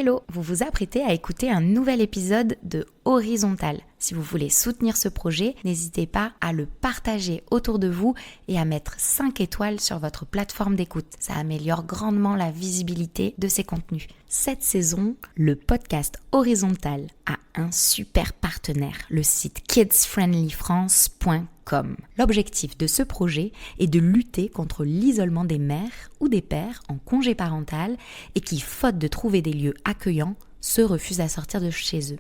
Hello, vous vous apprêtez à écouter un nouvel épisode de Horizontal. Si vous voulez soutenir ce projet, n'hésitez pas à le partager autour de vous et à mettre 5 étoiles sur votre plateforme d'écoute. Ça améliore grandement la visibilité de ces contenus. Cette saison, le podcast Horizontal a un super partenaire, le site kidsfriendlyfrance.com. L'objectif de ce projet est de lutter contre l'isolement des mères ou des pères en congé parental et qui, faute de trouver des lieux accueillants, se refusent à sortir de chez eux.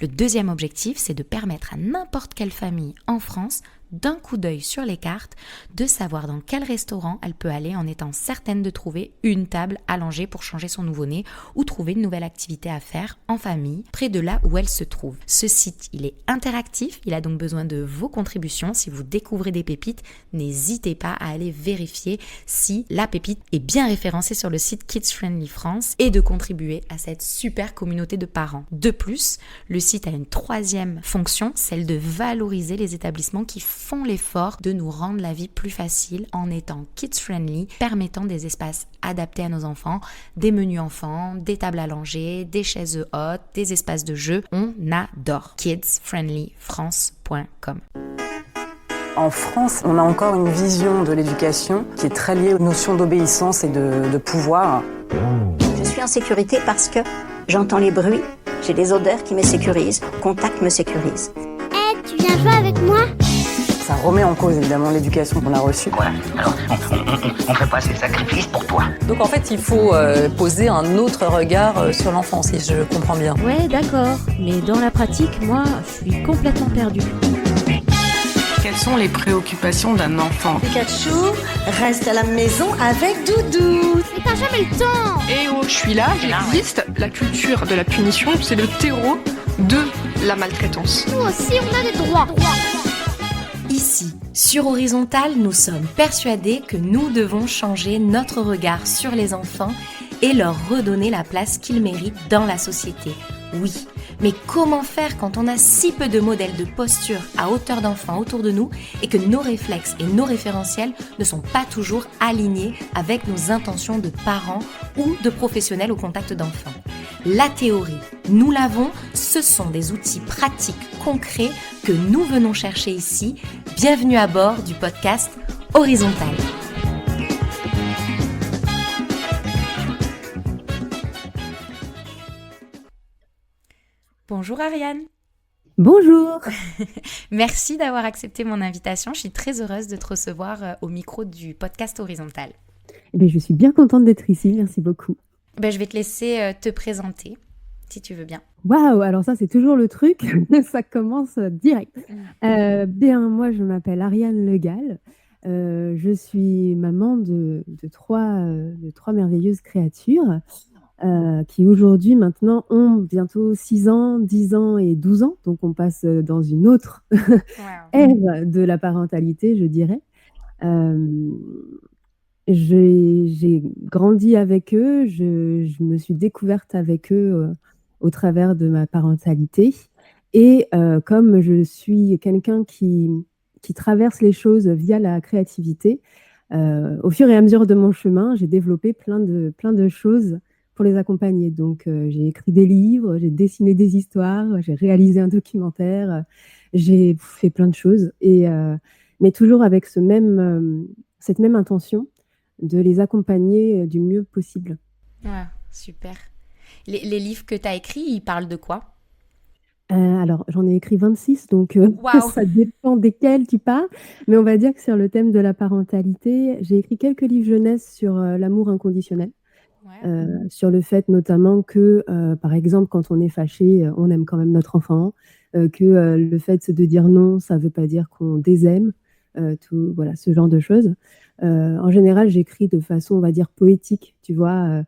Le deuxième objectif, c'est de permettre à n'importe quelle famille en France, d'un coup d'œil sur les cartes, de savoir dans quel restaurant elle peut aller en étant certaine de trouver une table allongée pour changer son nouveau-né ou trouver une nouvelle activité à faire en famille, près de là où elle se trouve. Ce site, il est interactif, il a donc besoin de vos contributions. Si vous découvrez des pépites, n'hésitez pas à aller vérifier si la pépite est bien référencée sur le site Kids Friendly France et de contribuer à cette super communauté de parents. De plus, le site a une troisième fonction, celle de valoriser les établissements qui font l'effort de nous rendre la vie plus facile en étant kids-friendly, permettant des espaces adaptés à nos enfants, des menus enfants, des tables allongées, des chaises hautes, des espaces de jeu. On adore. kidsfriendlyfrance.com. En France, on a encore une vision de l'éducation qui est très liée aux notions d'obéissance et de pouvoir. Je suis en sécurité parce que j'entends les bruits, j'ai des odeurs qui me sécurisent, contact me sécurise. Tu viens jouer avec moi ? Ça remet en cause évidemment l'éducation qu'on a reçue. Voilà, alors on fait pas ces sacrifices pour toi. Donc en fait, il faut poser un autre regard sur l'enfant, si je comprends bien. Ouais, d'accord. Mais dans la pratique, moi, je suis complètement perdue. Quelles sont les préoccupations d'un enfant ? Pikachu reste à la maison avec Doudou. Mais t'as jamais le temps. Eh oh, je suis là, j'existe. La culture de la punition, c'est le terreau de la maltraitance. Nous aussi, on a des droits. Ici, sur Horizontal, nous sommes persuadés que nous devons changer notre regard sur les enfants et leur redonner la place qu'ils méritent dans la société. Oui, mais comment faire quand on a si peu de modèles de posture à hauteur d'enfant autour de nous et que nos réflexes et nos référentiels ne sont pas toujours alignés avec nos intentions de parents ou de professionnels au contact d'enfants ? La théorie, nous l'avons, ce sont des outils pratiques, concrets que nous venons chercher ici. Bienvenue à bord du podcast Horizontal. Bonjour Ariane. Bonjour. Merci d'avoir accepté mon invitation. Je suis très heureuse de te recevoir au micro du podcast Horizontal. Je suis bien contente d'être ici, merci beaucoup. Je vais te laisser te présenter, si tu veux bien. Waouh, alors ça c'est toujours le truc, ça commence direct. Moi je m'appelle Ariane Le Gall, je suis maman de trois merveilleuses créatures qui aujourd'hui maintenant ont bientôt 6 ans, 10 ans et 12 ans, donc on passe dans une autre ère de la parentalité, je dirais. J'ai grandi avec eux, je me suis découverte avec eux au travers de ma parentalité. Et comme je suis quelqu'un qui traverse les choses via la créativité, au fur et à mesure de mon chemin, j'ai développé plein de choses pour les accompagner. Donc, j'ai écrit des livres, j'ai dessiné des histoires, j'ai réalisé un documentaire, j'ai fait plein de choses. Mais toujours avec cette même intention de les accompagner du mieux possible. Ouais, super. Les livres que tu as écrits, ils parlent de quoi ? Alors, j'en ai écrit 26, donc Wow. Ça dépend desquels tu parles. Mais on va dire que sur le thème de la parentalité, j'ai écrit quelques livres jeunesse sur l'amour inconditionnel. Sur le fait notamment que, par exemple, quand on est fâché, on aime quand même notre enfant, que le fait de dire non, ça ne veut pas dire qu'on désaime, voilà, ce genre de choses. En général, j'écris de façon, on va dire, poétique, tu vois.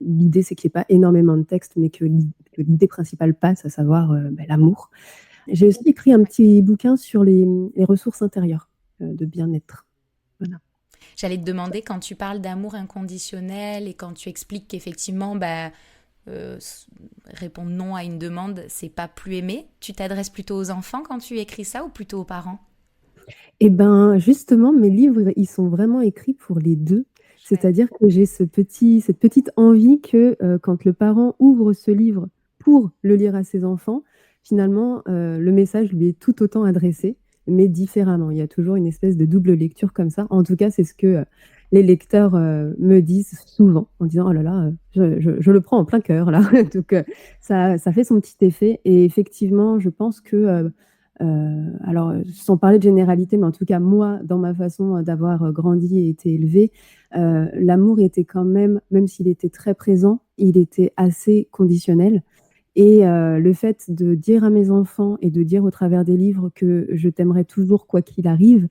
L'idée, c'est qu'il n'y ait pas énormément de texte, mais que l'idée principale passe, à savoir l'amour. J'ai aussi écrit un petit bouquin sur les ressources intérieures de bien-être. Voilà. J'allais te demander, quand tu parles d'amour inconditionnel et quand tu expliques qu'effectivement, répondre non à une demande, c'est pas plus aimer, tu t'adresses plutôt aux enfants quand tu écris ça ou plutôt aux parents ? Eh bien, justement, mes livres, ils sont vraiment écrits pour les deux. C'est-à-dire que j'ai cette petite envie que quand le parent ouvre ce livre pour le lire à ses enfants, finalement, le message lui est tout autant adressé, mais différemment. Il y a toujours une espèce de double lecture comme ça. En tout cas, c'est ce que les lecteurs me disent souvent en disant: «Oh là là, je le prends en plein cœur là». Donc ça fait son petit effet et effectivement, je pense que, alors, sans parler de généralité, mais en tout cas moi, dans ma façon d'avoir grandi et été élevée, l'amour était quand même s'il était très présent, il était assez conditionnel et le fait de dire à mes enfants et de dire au travers des livres que je t'aimerai toujours quoi qu'il arrive,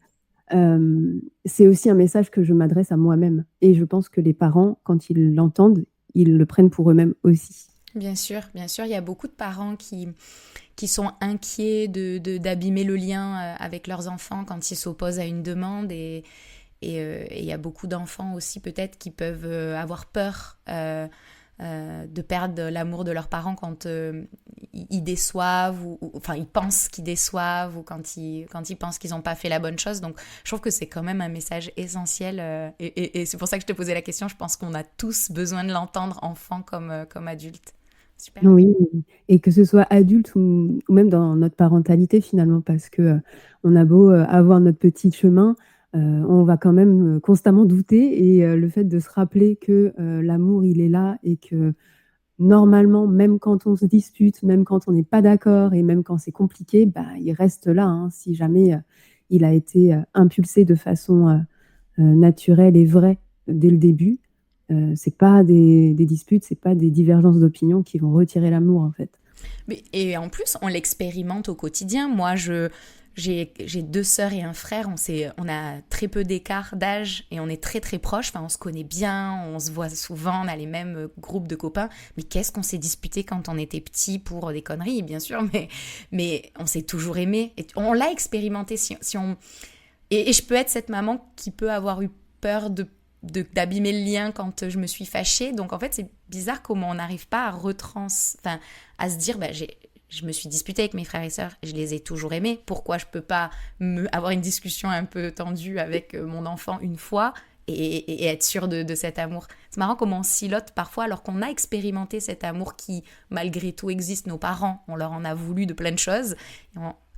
c'est aussi un message que je m'adresse à moi-même et je pense que les parents, quand ils l'entendent, ils le prennent pour eux-mêmes aussi. Bien sûr, il y a beaucoup de parents qui sont inquiets d'abîmer le lien avec leurs enfants quand ils s'opposent à une demande et il y a beaucoup d'enfants aussi peut-être qui peuvent avoir peur de perdre l'amour de leurs parents quand ils déçoivent ou enfin ils pensent qu'ils déçoivent ou quand ils pensent qu'ils n'ont pas fait la bonne chose. Donc je trouve que c'est quand même un message essentiel et c'est pour ça que je te posais la question. Je pense qu'on a tous besoin de l'entendre, enfants comme adultes. Super. Oui, et que ce soit adulte ou même dans notre parentalité finalement, parce que on a beau avoir notre petit chemin, on va quand même constamment douter et le fait de se rappeler que l'amour il est là et que normalement, même quand on se dispute, même quand on n'est pas d'accord et même quand c'est compliqué, bah, il reste là, hein, si jamais il a été impulsé de façon naturelle et vraie dès le début. C'est pas des disputes, c'est pas des divergences d'opinion qui vont retirer l'amour en fait. Et en plus, on l'expérimente au quotidien. Moi, j'ai 2 sœurs et un frère. On a très peu d'écart d'âge et on est très très proches. Enfin, on se connaît bien, on se voit souvent, on a les mêmes groupes de copains. Mais qu'est-ce qu'on s'est disputé quand on était petits pour des conneries, bien sûr. Mais on s'est toujours aimé. Et on l'a expérimenté. Et je peux être cette maman qui peut avoir eu peur d'abîmer le lien quand je me suis fâchée. Donc en fait, c'est bizarre comment on n'arrive pas à se dire je me suis disputée avec mes frères et sœurs, je les ai toujours aimés. Pourquoi je peux pas avoir une discussion un peu tendue avec mon enfant une fois et être sûre de cet amour. C'est marrant comment on silote parfois alors qu'on a expérimenté cet amour qui malgré tout existe. Nos parents, on leur en a voulu de plein de choses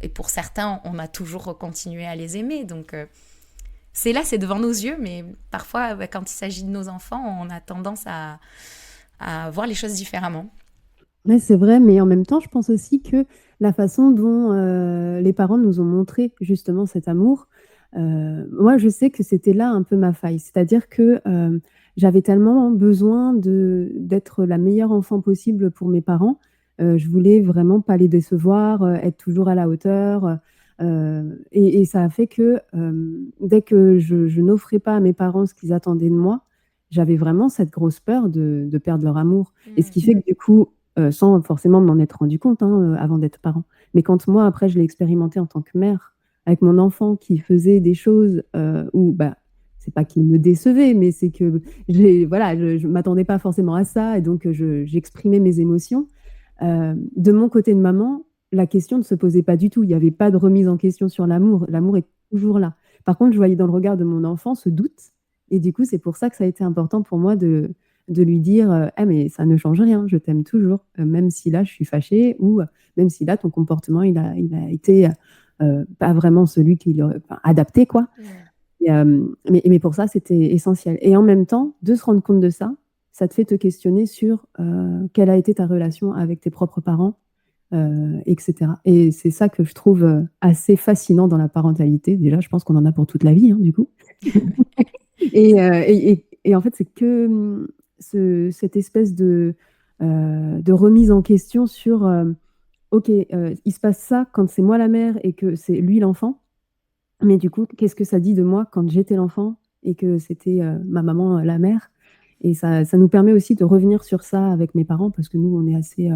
et pour certains, on a toujours continué à les aimer. Donc c'est devant nos yeux, mais parfois, quand il s'agit de nos enfants, on a tendance à voir les choses différemment. Ouais, c'est vrai, mais en même temps, je pense aussi que la façon dont les parents nous ont montré justement cet amour, moi, je sais que c'était là un peu ma faille. C'est-à-dire que j'avais tellement besoin d'être la meilleure enfant possible pour mes parents. Je voulais vraiment pas les décevoir, être toujours à la hauteur. Et ça a fait que dès que je n'offrais pas à mes parents ce qu'ils attendaient de moi, j'avais vraiment cette grosse peur de perdre leur amour. Et ce qui fait que du coup, sans forcément m'en être rendu compte avant d'être parent, mais quand moi après je l'ai expérimenté en tant que mère, avec mon enfant qui faisait des choses où c'est pas qu'il me décevait, mais c'est que je m'attendais pas forcément à ça et donc j'exprimais mes émotions. De mon côté de maman, la question ne se posait pas du tout. Il n'y avait pas de remise en question sur l'amour. L'amour est toujours là. Par contre, je voyais dans le regard de mon enfant ce doute. Et du coup, c'est pour ça que ça a été important pour moi de lui dire mais ça ne change rien, je t'aime toujours, même si là, je suis fâchée ou même si là, ton comportement, il a été pas vraiment celui qu'il aurait adapté, quoi. Mais pour ça, c'était essentiel. Et en même temps, de se rendre compte de ça, ça te fait te questionner sur quelle a été ta relation avec tes propres parents, etc. Et c'est ça que je trouve assez fascinant dans la parentalité. Déjà, je pense qu'on en a pour toute la vie, du coup. Et en fait, c'est que cette espèce de remise en question sur ok, il se passe ça quand c'est moi la mère et que c'est lui l'enfant, mais du coup, qu'est-ce que ça dit de moi quand j'étais l'enfant et que c'était ma maman la mère? Et ça nous permet aussi de revenir sur ça avec mes parents parce que nous, on est assez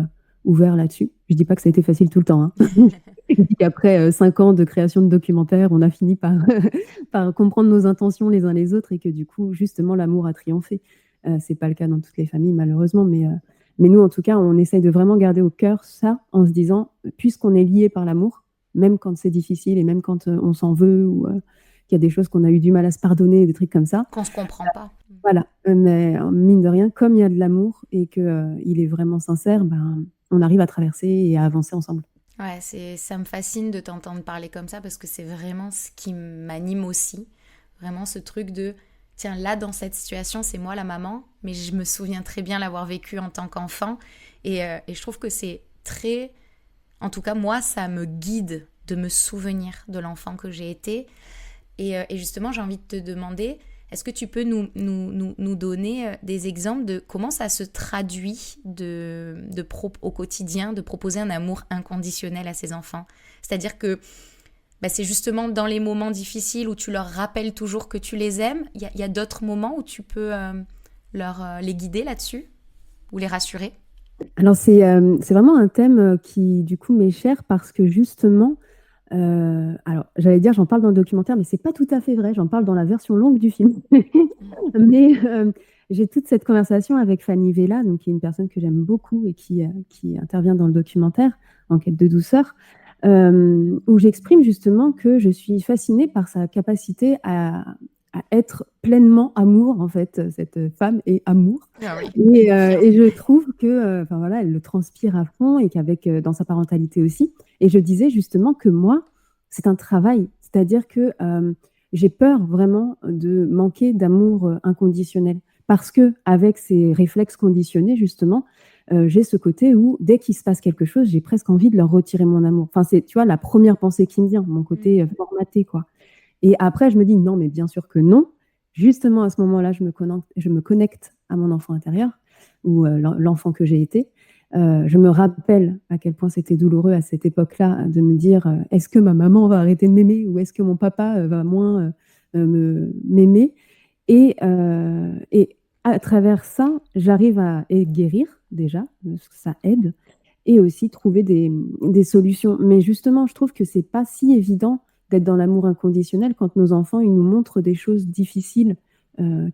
ouvert là-dessus. Je dis pas que ça a été facile tout le temps. Je dis qu'après 5 ans de création de documentaires, on a fini par comprendre nos intentions les uns les autres et que du coup, justement, l'amour a triomphé. C'est pas le cas dans toutes les familles, malheureusement, mais nous, en tout cas, on essaye de vraiment garder au cœur ça en se disant, puisqu'on est lié par l'amour, même quand c'est difficile et même quand on s'en veut ou qu'il y a des choses qu'on a eu du mal à se pardonner, des trucs comme ça. Qu'on se comprend pas. Voilà, mais mine de rien, comme il y a de l'amour et que il est vraiment sincère, ben, on arrive à traverser et à avancer ensemble. Ouais, ça me fascine de t'entendre parler comme ça parce que c'est vraiment ce qui m'anime aussi. Vraiment ce truc de, tiens, là, dans cette situation, c'est moi la maman, mais je me souviens très bien l'avoir vécu en tant qu'enfant. Et je trouve que c'est très... En tout cas, moi, ça me guide de me souvenir de l'enfant que j'ai été. Et justement, j'ai envie de te demander, est-ce que tu peux nous donner des exemples de comment ça se traduit au quotidien, de proposer un amour inconditionnel à ses enfants? C'est-à-dire que c'est justement dans les moments difficiles où tu leur rappelles toujours que tu les aimes. Il y a d'autres moments où tu peux les guider là-dessus ou les rassurer? Alors, c'est vraiment un thème qui, du coup, m'est cher parce que justement, alors, j'allais dire, j'en parle dans le documentaire, mais c'est pas tout à fait vrai. J'en parle dans la version longue du film. Mais j'ai toute cette conversation avec Fanny Vella, donc, qui est une personne que j'aime beaucoup et qui intervient dans le documentaire, En quête de douceur, où j'exprime justement que je suis fascinée par sa capacité à être pleinement amour, en fait. Cette femme est amour. Ah oui. Et je trouve que, enfin voilà, elle le transpire à fond et qu'avec, dans sa parentalité aussi. Et je disais justement que moi, c'est un travail. C'est-à-dire que j'ai peur vraiment de manquer d'amour inconditionnel. Parce que avec ces réflexes conditionnés, justement, j'ai ce côté où, dès qu'il se passe quelque chose, j'ai presque envie de leur retirer mon amour. Enfin, c'est, tu vois, la première pensée qui me vient, mon côté formaté, quoi. Et après, je me dis, non, mais bien sûr que non. Justement, à ce moment-là, je me connecte à mon enfant intérieur, ou l'enfant que j'ai été. Je me rappelle à quel point c'était douloureux à cette époque-là de me dire, est-ce que ma maman va arrêter de m'aimer ou est-ce que mon papa va moins m'aimer? Et à travers ça, j'arrive à guérir déjà, parce que ça aide, et aussi trouver des solutions. Mais justement, je trouve que c'est pas si évident d'être dans l'amour inconditionnel quand nos enfants, ils nous montrent des choses difficiles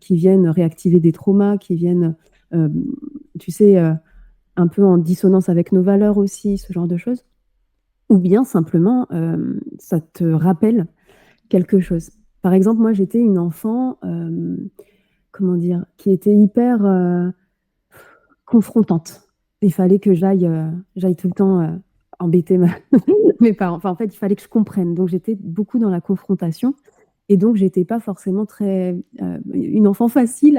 qui viennent réactiver des traumas, qui viennent, tu sais, un peu en dissonance avec nos valeurs aussi, ce genre de choses. Ou bien simplement, ça te rappelle quelque chose. Par exemple, moi, j'étais une enfant, comment dire, qui était hyper confrontante. Il fallait que j'aille tout le temps embêter mes parents. Enfin, en fait, il fallait que je comprenne. Donc, j'étais beaucoup dans la confrontation. Et donc, j'étais pas forcément une enfant facile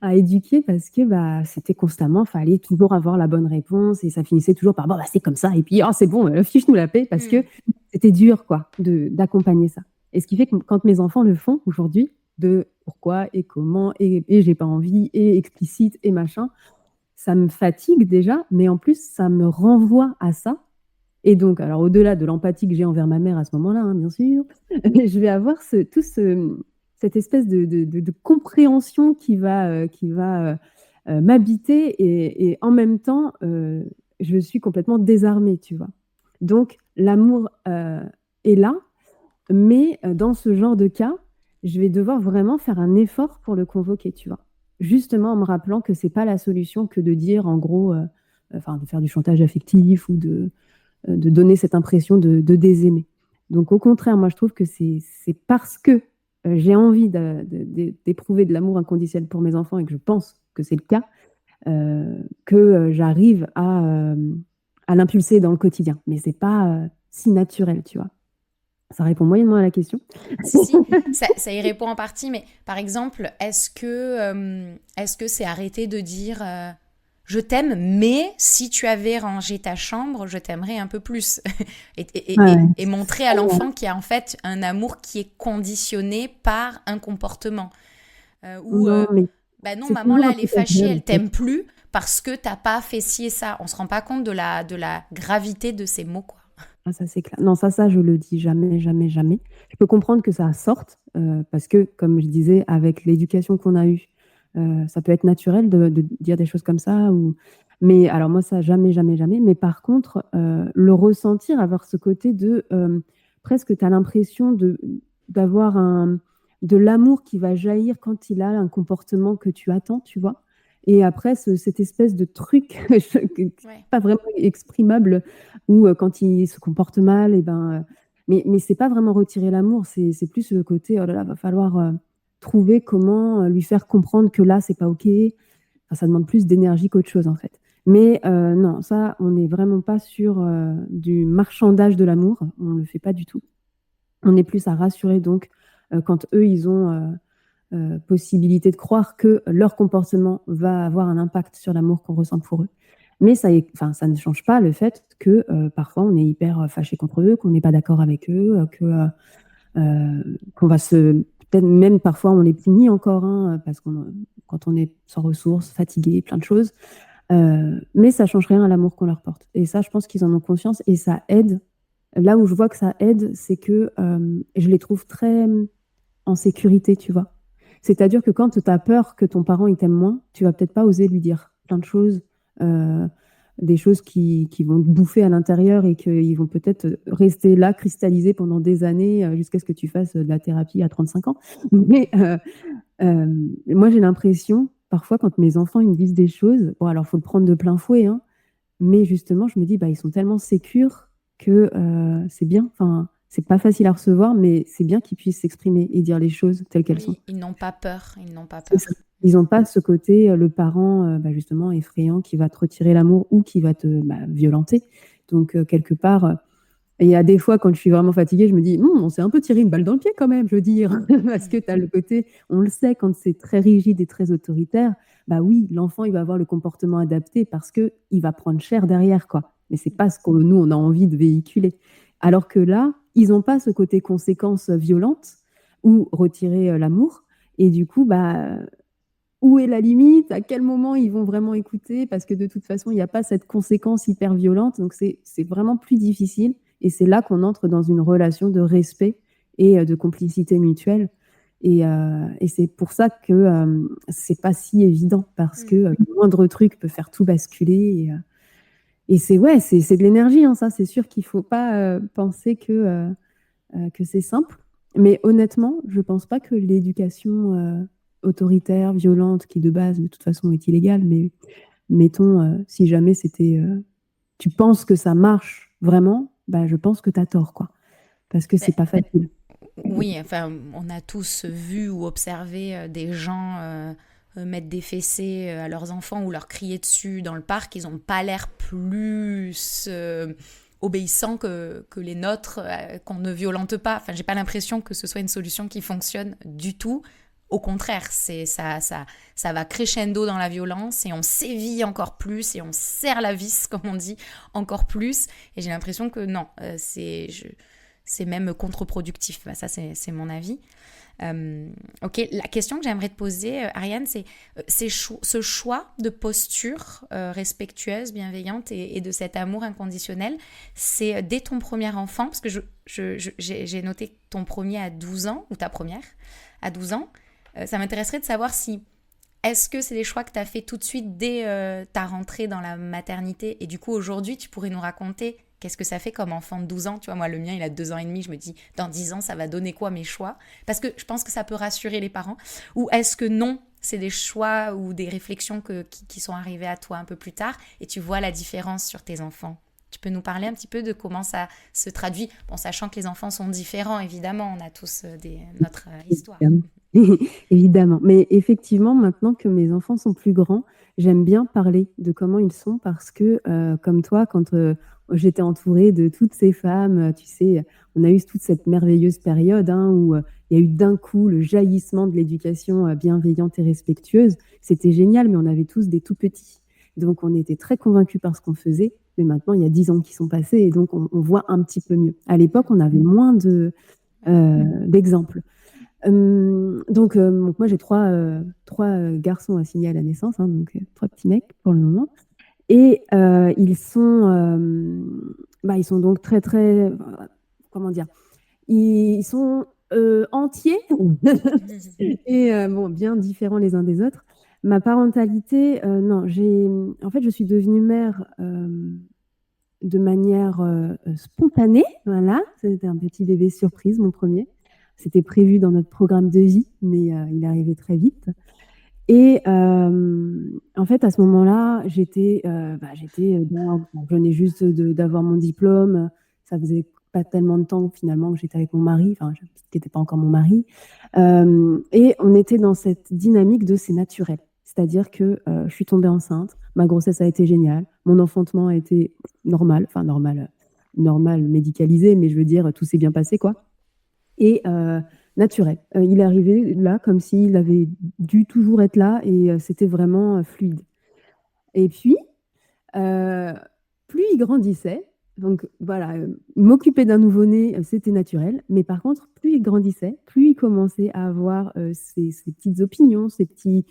à éduquer parce que c'était constamment, fallait toujours avoir la bonne réponse et ça finissait toujours par, c'est comme ça. Et puis, c'est bon, fiche-nous la paix parce que c'était dur, quoi, d'accompagner ça. Et ce qui fait que quand mes enfants le font aujourd'hui, de pourquoi et comment, et j'ai pas envie, et explicite, et machin, ça me fatigue déjà, mais en plus, ça me renvoie à ça. Et donc, alors au-delà de l'empathie que j'ai envers ma mère à ce moment-là, hein, bien sûr, je vais avoir cette espèce de compréhension qui va m'habiter et en même temps, je suis complètement désarmée, tu vois. Donc, l'amour est là, mais dans ce genre de cas, je vais devoir vraiment faire un effort pour le convoquer, tu vois. Justement en me rappelant que c'est pas la solution que de dire, en gros, de faire du chantage affectif ou de donner cette impression de désaimer. Donc au contraire, moi je trouve que c'est parce que j'ai envie d'éprouver de l'amour inconditionnel pour mes enfants et que je pense que c'est le cas, que j'arrive à l'impulser dans le quotidien. Mais c'est pas si naturel, tu vois. Ça répond moyennement à la question. Si, ça y répond en partie, mais par exemple, est-ce que c'est arrêter de dire je t'aime, mais si tu avais rangé ta chambre, je t'aimerais un peu plus. et montrer à l'enfant qu'il y a en fait un amour qui est conditionné par un comportement. Non, maman, là, elle est fâchée, elle t'aime plus parce que t'as pas fait ci et ça. On se rend pas compte de la gravité de ces mots, quoi. Ah, ça, c'est clair. Non, ça, je le dis jamais, jamais, jamais. Je peux comprendre que ça sorte parce que, comme je disais, avec l'éducation qu'on a eue, ça peut être naturel de dire des choses comme ça. Mais alors moi, ça, jamais, jamais, jamais. Mais par contre, le ressentir, avoir ce côté de... presque, tu as l'impression d'avoir de l'amour qui va jaillir quand il a un comportement que tu attends, tu vois. Et après, cette espèce de truc pas vraiment exprimable où quand il se comporte mal, Mais c'est pas vraiment retirer l'amour, c'est plus le côté, oh là là, va falloir trouver comment lui faire comprendre que là, c'est pas OK. Enfin, ça demande plus d'énergie qu'autre chose, en fait. Mais non, ça, on n'est vraiment pas sur du marchandage de l'amour. On ne le fait pas du tout. On est plus à rassurer, donc, quand eux, ils ont possibilité de croire que leur comportement va avoir un impact sur l'amour qu'on ressent pour eux. Mais ça ne change pas le fait que parfois, on est hyper fâché contre eux, qu'on n'est pas d'accord avec eux, qu'on va peut-être même parfois, on les punit encore, hein, parce quand on est sans ressources, fatigué, plein de choses. Mais ça change rien à l'amour qu'on leur porte. Et ça, je pense qu'ils en ont conscience et ça aide. Là où je vois que ça aide, c'est que je les trouve très en sécurité, tu vois. C'est-à-dire que quand tu as peur que ton parent il t'aime moins, tu vas peut-être pas oser lui dire plein de choses, des choses qui vont te bouffer à l'intérieur et qu'ils vont peut-être rester là, cristallisés pendant des années, jusqu'à ce que tu fasses de la thérapie à 35 ans. Mais moi, j'ai l'impression, parfois, quand mes enfants ils me disent des choses, bon, alors il faut le prendre de plein fouet, hein, mais justement, je me dis, bah, ils sont tellement sécures que c'est bien. Enfin, c'est pas facile à recevoir, mais c'est bien qu'ils puissent s'exprimer et dire les choses telles qu'elles sont. Ils n'ont pas peur. Ils n'ont pas C'est peur. ça. Ils n'ont pas ce côté, le parent, justement, effrayant qui va te retirer l'amour ou qui va te violenter. Donc, quelque part, il y a des fois, quand je suis vraiment fatiguée, je me dis, on s'est un peu tiré une balle dans le pied quand même, je veux dire. Parce que tu as le côté, on le sait, quand c'est très rigide et très autoritaire, bah oui, l'enfant, il va avoir le comportement adapté parce qu'il va prendre cher derrière, quoi. Mais c'est pas ce que nous, on a envie de véhiculer. Alors que là, ils n'ont pas ce côté conséquence violente ou retirer l'amour. Et du coup, où est la limite? À quel moment ils vont vraiment écouter? Parce que de toute façon, il n'y a pas cette conséquence hyper violente. Donc, c'est vraiment plus difficile. Et c'est là qu'on entre dans une relation de respect et de complicité mutuelle. Et c'est pour ça que c'est pas si évident. Parce que le moindre truc peut faire tout basculer. Et c'est de l'énergie, hein, ça. C'est sûr qu'il ne faut pas penser que c'est simple. Mais honnêtement, je ne pense pas que l'éducation autoritaire, violente, qui de base, de toute façon, est illégale, mais mettons, si jamais tu penses que ça marche vraiment, je pense que tu as tort, quoi. Parce que c'est pas facile. Oui, enfin, on a tous vu ou observé des gens mettre des fessées à leurs enfants ou leur crier dessus dans le parc. Ils n'ont pas l'air plus obéissants que les nôtres, qu'on ne violente pas. Enfin, j'ai pas l'impression que ce soit une solution qui fonctionne du tout. Au contraire, ça va crescendo dans la violence et on sévit encore plus et on serre la vis, comme on dit, encore plus. Et j'ai l'impression que non, c'est même contre-productif. Ça, c'est mon avis. Ok, la question que j'aimerais te poser, Ariane, c'est ce choix de posture respectueuse, bienveillante et de cet amour inconditionnel, c'est dès ton premier enfant, parce que j'ai noté ton premier à 12 ans, ou ta première à 12 ans. Ça m'intéresserait de savoir est-ce que c'est des choix que tu as fait tout de suite dès ta rentrée dans la maternité, et du coup aujourd'hui tu pourrais nous raconter qu'est-ce que ça fait comme enfant de 12 ans. Tu vois, moi le mien il a 2 ans et demi, je me dis dans 10 ans ça va donner quoi mes choix, parce que je pense que ça peut rassurer les parents. Ou est-ce que non, c'est des choix ou des réflexions qui sont arrivées à toi un peu plus tard et tu vois la différence sur tes enfants? Tu peux nous parler un petit peu de comment ça se traduit, sachant que les enfants sont différents, évidemment, on a tous notre histoire. Évidemment. Mais effectivement, maintenant que mes enfants sont plus grands, j'aime bien parler de comment ils sont parce que, comme toi, quand j'étais entourée de toutes ces femmes, tu sais, on a eu toute cette merveilleuse période où il y a eu d'un coup le jaillissement de l'éducation bienveillante et respectueuse. C'était génial, mais on avait tous des tout petits. Donc, on était très convaincus par ce qu'on faisait. Mais maintenant, il y a 10 ans qui sont passés et donc on voit un petit peu mieux. À l'époque, on avait moins d'exemples. Donc moi, j'ai trois garçons assignés à la naissance, donc 3 petits mecs pour le moment. Et ils sont donc très, très... comment dire? Ils sont entiers et bien différents les uns des autres. Ma parentalité, non, en fait, je suis devenue mère de manière spontanée, voilà. C'était un petit bébé surprise, mon premier. C'était prévu dans notre programme de vie, mais il est arrivé très vite. Et en fait, à ce moment-là, je venais juste d'avoir mon diplôme. Ça faisait pas tellement de temps finalement que j'étais avec mon mari, qui n'était pas encore mon mari. Et on était dans cette dynamique de c'est naturel. C'est-à-dire que je suis tombée enceinte, ma grossesse a été géniale, mon enfantement a été normal médicalisé, mais je veux dire, tout s'est bien passé, quoi. Et naturel. Il est arrivé là comme s'il avait dû toujours être là et c'était vraiment fluide. Et puis, plus il grandissait, donc voilà, m'occuper d'un nouveau-né, c'était naturel. Mais par contre, plus il grandissait, plus il commençait à avoir ses petites opinions, ses petites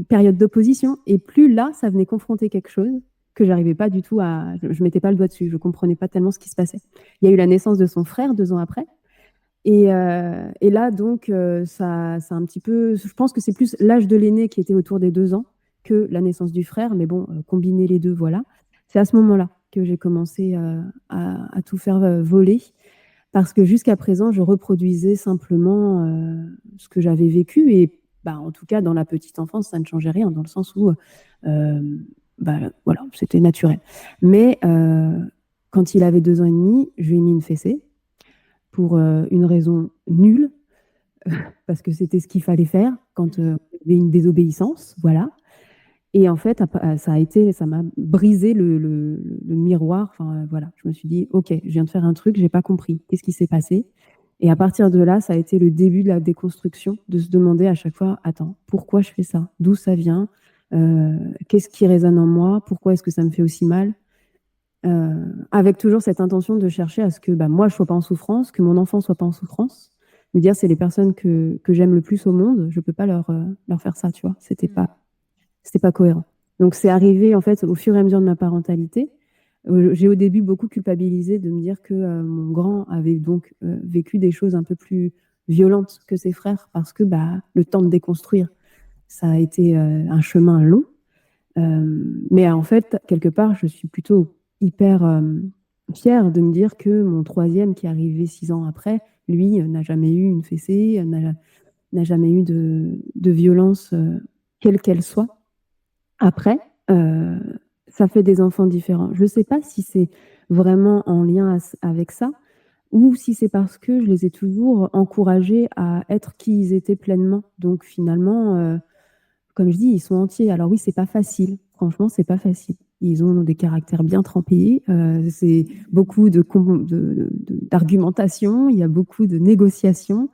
périodes d'opposition. Et plus là, ça venait confronter quelque chose que j'arrivais pas du tout à... Je mettais pas le doigt dessus, je comprenais pas tellement ce qui se passait. Il y a eu la naissance de son frère 2 ans après. Et là, donc, ça un petit peu... Je pense que c'est plus l'âge de l'aîné qui était autour des 2 ans que la naissance du frère. Mais bon, combiner les deux, voilà. C'est à ce moment-là que j'ai commencé à tout faire voler. Parce que jusqu'à présent, je reproduisais simplement ce que j'avais vécu. Et en tout cas, dans la petite enfance, ça ne changeait rien, dans le sens où, voilà, c'était naturel. Mais quand il avait 2 ans et demi, je lui ai mis une fessée pour une raison nulle, parce que c'était ce qu'il fallait faire quand il y avait une désobéissance, voilà. Et en fait, ça m'a brisé le miroir. Enfin, voilà, je me suis dit, ok, je viens de faire un truc, j'ai pas compris. Qu'est-ce qui s'est passé? Et à partir de là, ça a été le début de la déconstruction, de se demander à chaque fois, attends, pourquoi je fais ça? D'où ça vient? Qu'est-ce qui résonne en moi? Pourquoi est-ce que ça me fait aussi mal? Avec toujours cette intention de chercher à ce que moi, je sois pas en souffrance, que mon enfant soit pas en souffrance. Me dire, c'est les personnes que j'aime le plus au monde, je peux pas leur faire ça, tu vois. C'était pas cohérent. Donc, c'est arrivé, en fait, au fur et à mesure de ma parentalité. J'ai au début beaucoup culpabilisé de me dire que mon grand avait donc vécu des choses un peu plus violentes que ses frères parce que le temps de déconstruire, ça a été un chemin long. Mais en fait, quelque part, je suis plutôt hyper fière de me dire que mon troisième, qui est arrivé 6 ans après, lui, n'a jamais eu une fessée, n'a jamais eu de violence, quelle qu'elle soit. Après, ça fait des enfants différents. Je ne sais pas si c'est vraiment en lien avec ça ou si c'est parce que je les ai toujours encouragés à être qui ils étaient pleinement. Donc finalement, comme je dis, ils sont entiers. Alors oui, c'est pas facile. Franchement, c'est pas facile. Ils ont des caractères bien trempés. C'est beaucoup d'argumentation. Il y a beaucoup de négociations.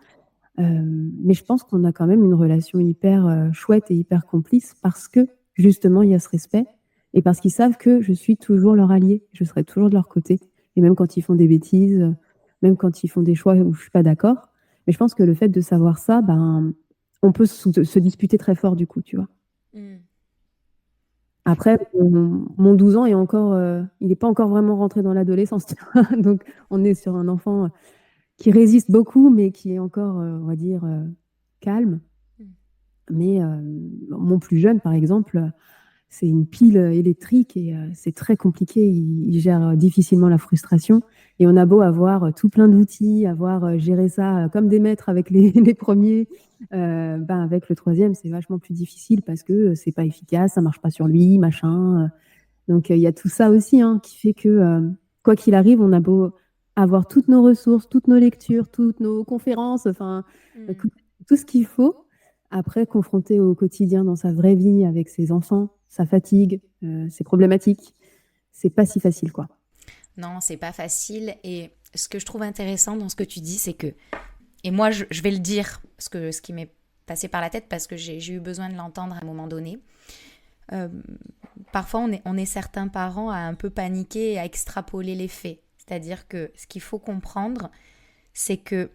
Mais je pense qu'on a quand même une relation hyper chouette et hyper complice parce que justement, il y a ce respect et parce qu'ils savent que je suis toujours leur allié. Je serai toujours de leur côté. Et même quand ils font des bêtises, même quand ils font des choix où je suis pas d'accord. Mais je pense que le fait de savoir ça, on peut se disputer très fort du coup, tu vois. Après, mon 12 ans est encore, il n'est pas encore vraiment rentré dans l'adolescence. Donc, on est sur un enfant qui résiste beaucoup, mais qui est encore, on va dire, calme. Mais mon plus jeune, par exemple, c'est une pile électrique et c'est très compliqué. Il gère difficilement la frustration. Et on a beau avoir tout plein d'outils, avoir géré ça comme des maîtres avec les premiers, avec le troisième, c'est vachement plus difficile parce que c'est pas efficace, ça marche pas sur lui, machin. Donc il y a tout ça aussi qui fait que quoi qu'il arrive, on a beau avoir toutes nos ressources, toutes nos lectures, toutes nos conférences, enfin tout ce qu'il faut. Après, confronté au quotidien dans sa vraie vie avec ses enfants, sa fatigue, ses problématiques, c'est pas si facile, quoi. Non, c'est pas facile. Et ce que je trouve intéressant dans ce que tu dis, c'est que, et moi je vais le dire, parce que ce qui m'est passé par la tête, parce que j'ai eu besoin de l'entendre à un moment donné, parfois on est certains parents à un peu paniquer et à extrapoler les faits. C'est-à-dire que ce qu'il faut comprendre, c'est que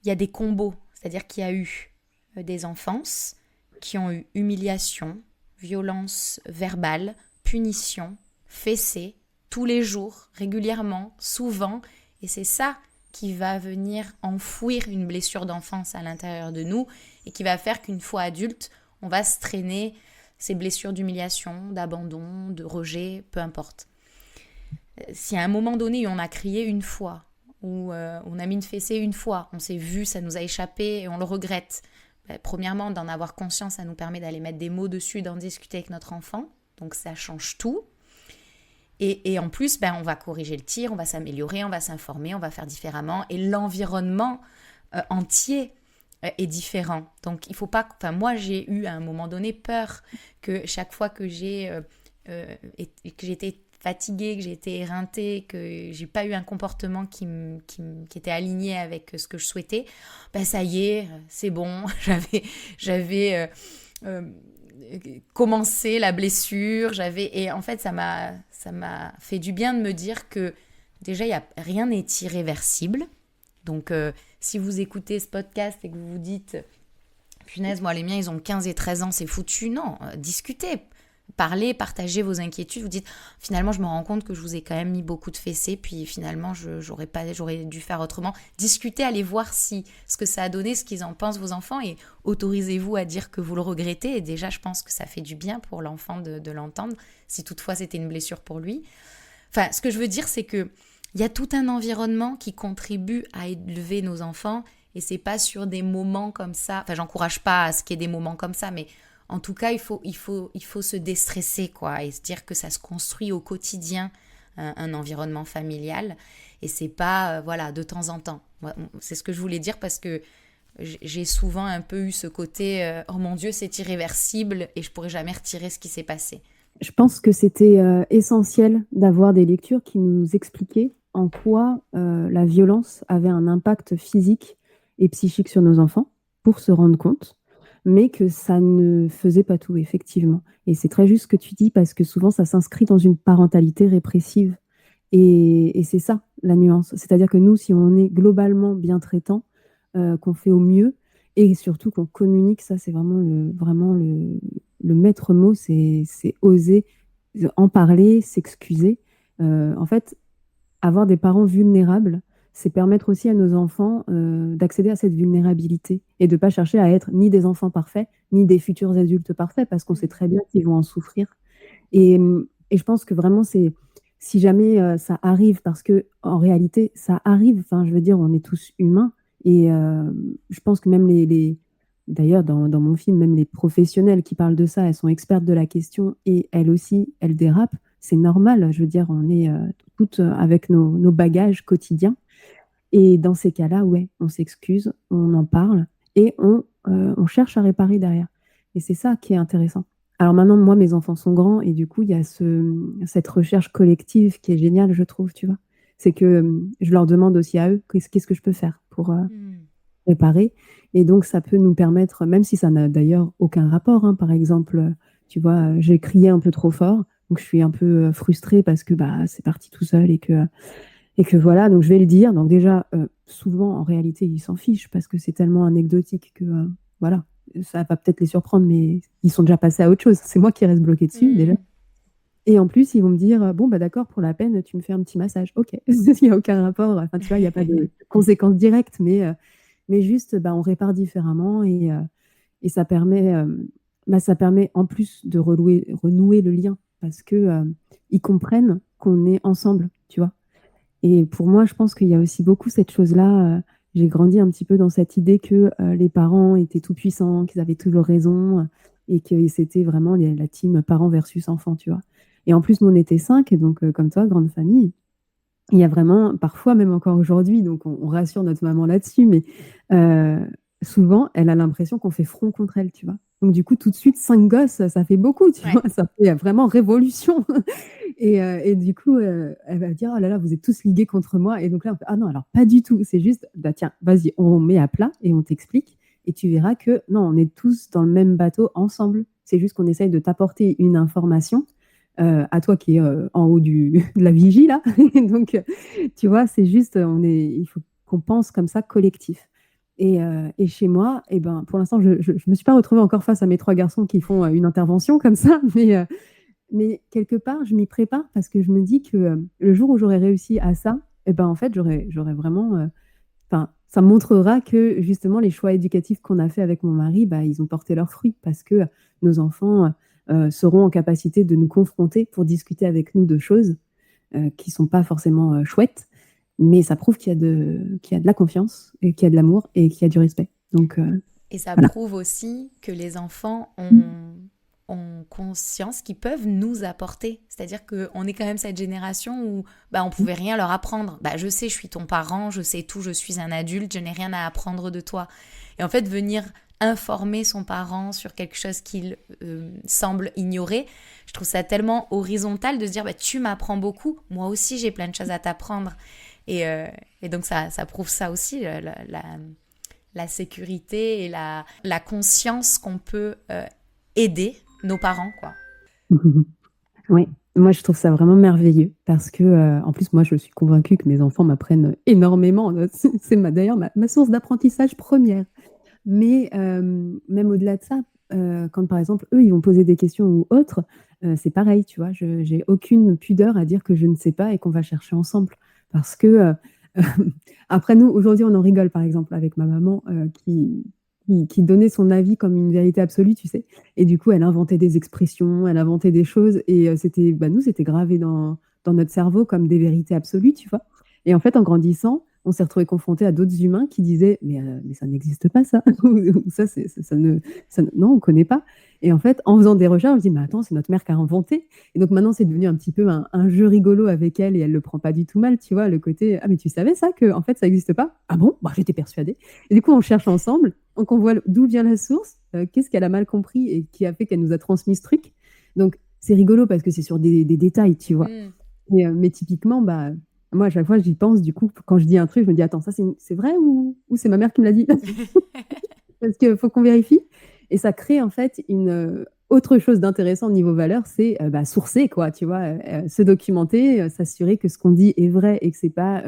il y a des combos, c'est-à-dire qu'il y a eu des enfances qui ont eu humiliation, violence verbale, punition, fessée, tous les jours, régulièrement, souvent, et c'est ça qui va venir enfouir une blessure d'enfance à l'intérieur de nous et qui va faire qu'une fois adulte, on va se traîner ces blessures d'humiliation, d'abandon, de rejet, peu importe. Si à un moment donné, on a crié une fois, ou on a mis une fessée une fois, on s'est vu, ça nous a échappé et on le regrette, premièrement, d'en avoir conscience, ça nous permet d'aller mettre des mots dessus, d'en discuter avec notre enfant, donc ça change tout. Et en plus, on va corriger le tir, on va s'améliorer, on va s'informer, on va faire différemment. Et l'environnement entier est différent. Donc, il faut pas... Enfin, moi, j'ai eu à un moment donné peur que chaque fois que j'étais fatiguée, que j'ai été éreintée, que j'ai pas eu un comportement qui était aligné avec ce que je souhaitais, ça y est, c'est bon, j'avais commencé la blessure, et en fait ça m'a fait du bien de me dire que déjà rien n'est irréversible. Donc si vous écoutez ce podcast et que vous vous dites punaise, moi les miens ils ont 15 et 13 ans, c'est foutu, non, discutez. Parlez, partagez vos inquiétudes, vous dites finalement je me rends compte que je vous ai quand même mis beaucoup de fessées, puis finalement j'aurais dû faire autrement. Discutez, allez voir ce que ça a donné, ce qu'ils en pensent vos enfants, et autorisez-vous à dire que vous le regrettez, et déjà je pense que ça fait du bien pour l'enfant de l'entendre, si toutefois c'était une blessure pour lui. Enfin, ce que je veux dire, c'est que il y a tout un environnement qui contribue à élever nos enfants, et c'est pas sur des moments comme ça, enfin j'encourage pas à ce qu'il y ait des moments comme ça, mais en tout cas, il faut se déstresser, quoi, et se dire que ça se construit au quotidien, un environnement familial, et c'est pas, de temps en temps. C'est ce que je voulais dire, parce que j'ai souvent un peu eu ce côté « Oh mon Dieu, c'est irréversible et je pourrai jamais retirer ce qui s'est passé ». Je pense que c'était essentiel d'avoir des lectures qui nous expliquaient en quoi la violence avait un impact physique et psychique sur nos enfants, pour se rendre compte, mais que ça ne faisait pas tout, effectivement. Et c'est très juste ce que tu dis, parce que souvent, ça s'inscrit dans une parentalité répressive. Et c'est ça, la nuance. C'est-à-dire que nous, si on est globalement bien traitant, qu'on fait au mieux, et surtout qu'on communique, ça, c'est vraiment le maître mot, c'est oser en parler, s'excuser. En fait, avoir des parents vulnérables, c'est permettre aussi à nos enfants d'accéder à cette vulnérabilité et de ne pas chercher à être ni des enfants parfaits, ni des futurs adultes parfaits, parce qu'on sait très bien qu'ils vont en souffrir. Et je pense que vraiment, si jamais ça arrive, parce que en réalité, ça arrive, enfin, je veux dire, on est tous humains, et je pense que même d'ailleurs, dans mon film, même les professionnels qui parlent de ça, elles sont expertes de la question, et elles aussi, elles dérapent. C'est normal, je veux dire, on est toutes avec nos bagages quotidiens. Et dans ces cas-là, ouais, on s'excuse, on en parle, et on cherche à réparer derrière. Et c'est ça qui est intéressant. Alors maintenant, moi, mes enfants sont grands, et du coup, il y a cette recherche collective qui est géniale, je trouve, tu vois. C'est que je leur demande aussi à eux, qu'est-ce que je peux faire pour réparer. Et donc, ça peut nous permettre, même si ça n'a d'ailleurs aucun rapport, hein, par exemple, tu vois, j'ai crié un peu trop fort, donc je suis un peu frustrée parce que c'est parti tout seul, et que voilà, donc je vais le dire. Donc déjà, souvent, en réalité, ils s'en fichent parce que c'est tellement anecdotique que, voilà, ça va peut-être les surprendre, mais ils sont déjà passés à autre chose. C'est moi qui reste bloquée dessus, déjà. Et en plus, ils vont me dire, bon, d'accord, pour la peine, tu me fais un petit massage. Ok, il n'y a aucun rapport, enfin, tu vois, il n'y a pas de conséquences directes, mais juste, on répare différemment, et ça permet, en plus de renouer le lien, parce que ils comprennent qu'on est ensemble, tu vois. Et pour moi, je pense qu'il y a aussi beaucoup cette chose-là. J'ai grandi un petit peu dans cette idée que les parents étaient tout puissants, qu'ils avaient toujours raison, et que c'était vraiment la team parents versus enfants, tu vois. Et en plus, nous, on était 5, et donc, comme toi, grande famille. Il y a vraiment, parfois, même encore aujourd'hui, donc on rassure notre maman là-dessus, mais souvent, elle a l'impression qu'on fait front contre elle, tu vois. Donc, du coup, tout de suite, 5 gosses, ça fait beaucoup, tu vois. Ça fait vraiment révolution. Et du coup, elle va dire, oh là là, vous êtes tous ligués contre moi. Et donc là, on fait, ah non, alors pas du tout. C'est juste, tiens, vas-y, on met à plat et on t'explique. Et tu verras que non, on est tous dans le même bateau ensemble. C'est juste qu'on essaye de t'apporter une information à toi qui est en haut de la vigie, là. Donc, tu vois, c'est juste, il faut qu'on pense comme ça, collectif. Et chez moi, pour l'instant, je me suis pas retrouvée encore face à mes 3 garçons qui font une intervention comme ça, mais quelque part, je m'y prépare, parce que je me dis que le jour où j'aurai réussi à ça, en fait, j'aurais vraiment... ça montrera que justement, les choix éducatifs qu'on a fait avec mon mari, ils ont porté leurs fruits, parce que nos enfants seront en capacité de nous confronter pour discuter avec nous de choses qui sont pas forcément chouettes, mais ça prouve qu'il y a de la confiance, et qu'il y a de l'amour, et qu'il y a du respect. Donc, et ça voilà. prouve aussi que les enfants ont conscience qu'ils peuvent nous apporter. C'est-à-dire qu'on est quand même cette génération où on pouvait rien leur apprendre. Je sais, je suis ton parent, je sais tout, je suis un adulte, je n'ai rien à apprendre de toi. Et en fait, venir informer son parent sur quelque chose qu'il semble ignorer, je trouve ça tellement horizontal de se dire tu m'apprends beaucoup, moi aussi j'ai plein de choses à t'apprendre. Et donc ça prouve ça aussi, la sécurité et la conscience qu'on peut aider nos parents, quoi. Oui, moi je trouve ça vraiment merveilleux parce que, en plus, moi je suis convaincue que mes enfants m'apprennent énormément. C'est d'ailleurs ma source d'apprentissage première. Mais même au-delà de ça, quand par exemple, eux, ils vont poser des questions ou autres, c'est pareil, tu vois. J'ai aucune pudeur à dire que je ne sais pas et qu'on va chercher ensemble. Parce que, après nous, aujourd'hui, on en rigole, par exemple, avec ma maman qui donnait son avis comme une vérité absolue, tu sais. Et du coup, elle inventait des expressions, elle inventait des choses. Et nous, c'était gravé dans notre cerveau comme des vérités absolues, tu vois. Et en fait, en grandissant, on s'est retrouvés confrontés à d'autres humains qui disaient mais ça n'existe pas ça, ou ça, non, on ne connaît pas. Et en fait, en faisant des recherches, on se dit mais attends, c'est notre mère qui a inventé. Et donc maintenant, c'est devenu un petit peu un jeu rigolo avec elle et elle le prend pas du tout mal, tu vois, le côté ah mais tu savais ça, que en fait ça n'existe pas? Ah bon, j'étais persuadée. Et du coup, on cherche ensemble, donc on voit d'où vient la source, qu'est-ce qu'elle a mal compris et qui a fait qu'elle nous a transmis ce truc. Donc c'est rigolo parce que c'est sur des détails, tu vois. Mais typiquement, moi, à chaque fois, j'y pense, du coup, quand je dis un truc, je me dis, attends, ça, c'est vrai ou c'est ma mère qui me l'a dit? Parce qu'il faut qu'on vérifie. Et ça crée, en fait, une autre chose d'intéressant au niveau valeur, c'est sourcer, quoi, tu vois, se documenter, s'assurer que ce qu'on dit est vrai et que c'est pas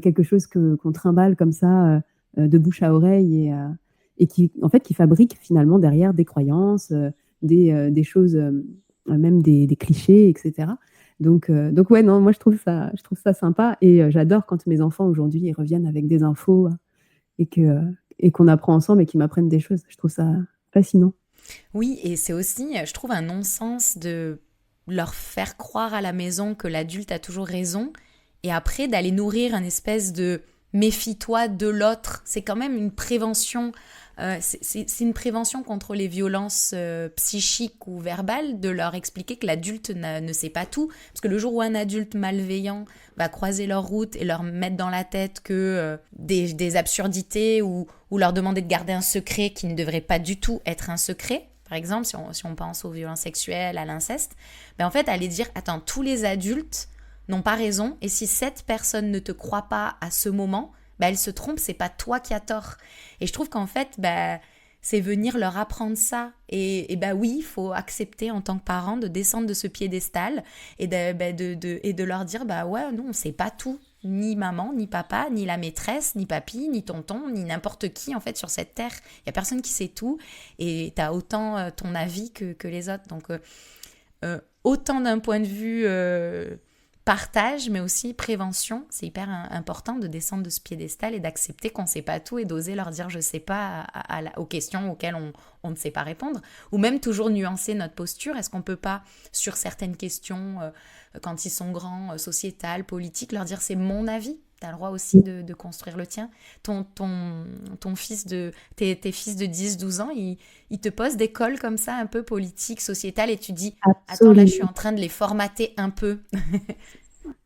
quelque chose qu'on trimballe comme ça, de bouche à oreille et qui, en fait, qui fabrique finalement derrière des croyances, des choses, même des clichés, etc. Donc ouais, non, moi je trouve ça sympa et j'adore quand mes enfants aujourd'hui ils reviennent avec des infos et qu'on apprend ensemble et qu'ils m'apprennent des choses. Je trouve ça fascinant. Oui, et c'est aussi, je trouve, un non-sens de leur faire croire à la maison que l'adulte a toujours raison et après d'aller nourrir une espèce de méfie-toi de l'autre. C'est quand même une prévention. C'est une prévention contre les violences psychiques ou verbales, de leur expliquer que l'adulte ne sait pas tout. Parce que le jour où un adulte malveillant va croiser leur route et leur mettre dans la tête que des absurdités ou leur demander de garder un secret qui ne devrait pas du tout être un secret, par exemple, si on pense aux violences sexuelles, à l'inceste, en fait, aller dire, attends, tous les adultes n'ont pas raison, et si cette personne ne te croit pas à ce moment, elle se trompe, c'est pas toi qui as tort. Et je trouve qu'en fait, c'est venir leur apprendre ça. Et oui, il faut accepter en tant que parent de descendre de ce piédestal et de leur dire, ouais, non, on sait pas tout. Ni maman, ni papa, ni la maîtresse, ni papy, ni tonton, ni n'importe qui, en fait, sur cette terre. Il y a personne qui sait tout. Et tu as autant ton avis que les autres. Donc, autant d'un point de vue partage, mais aussi prévention, c'est hyper important de descendre de ce piédestal et d'accepter qu'on ne sait pas tout et d'oser leur dire je ne sais pas aux questions auxquelles on ne sait pas répondre. Ou même toujours nuancer notre posture. Est-ce qu'on ne peut pas, sur certaines questions, quand ils sont grands, sociétales, politiques, leur dire c'est mon avis? Tu as le droit aussi de construire le tien. Ton fils tes fils de 10-12 ans, ils te posent des cols comme ça, un peu politiques, sociétales, et tu dis attends, là, je suis en train de les formater un peu.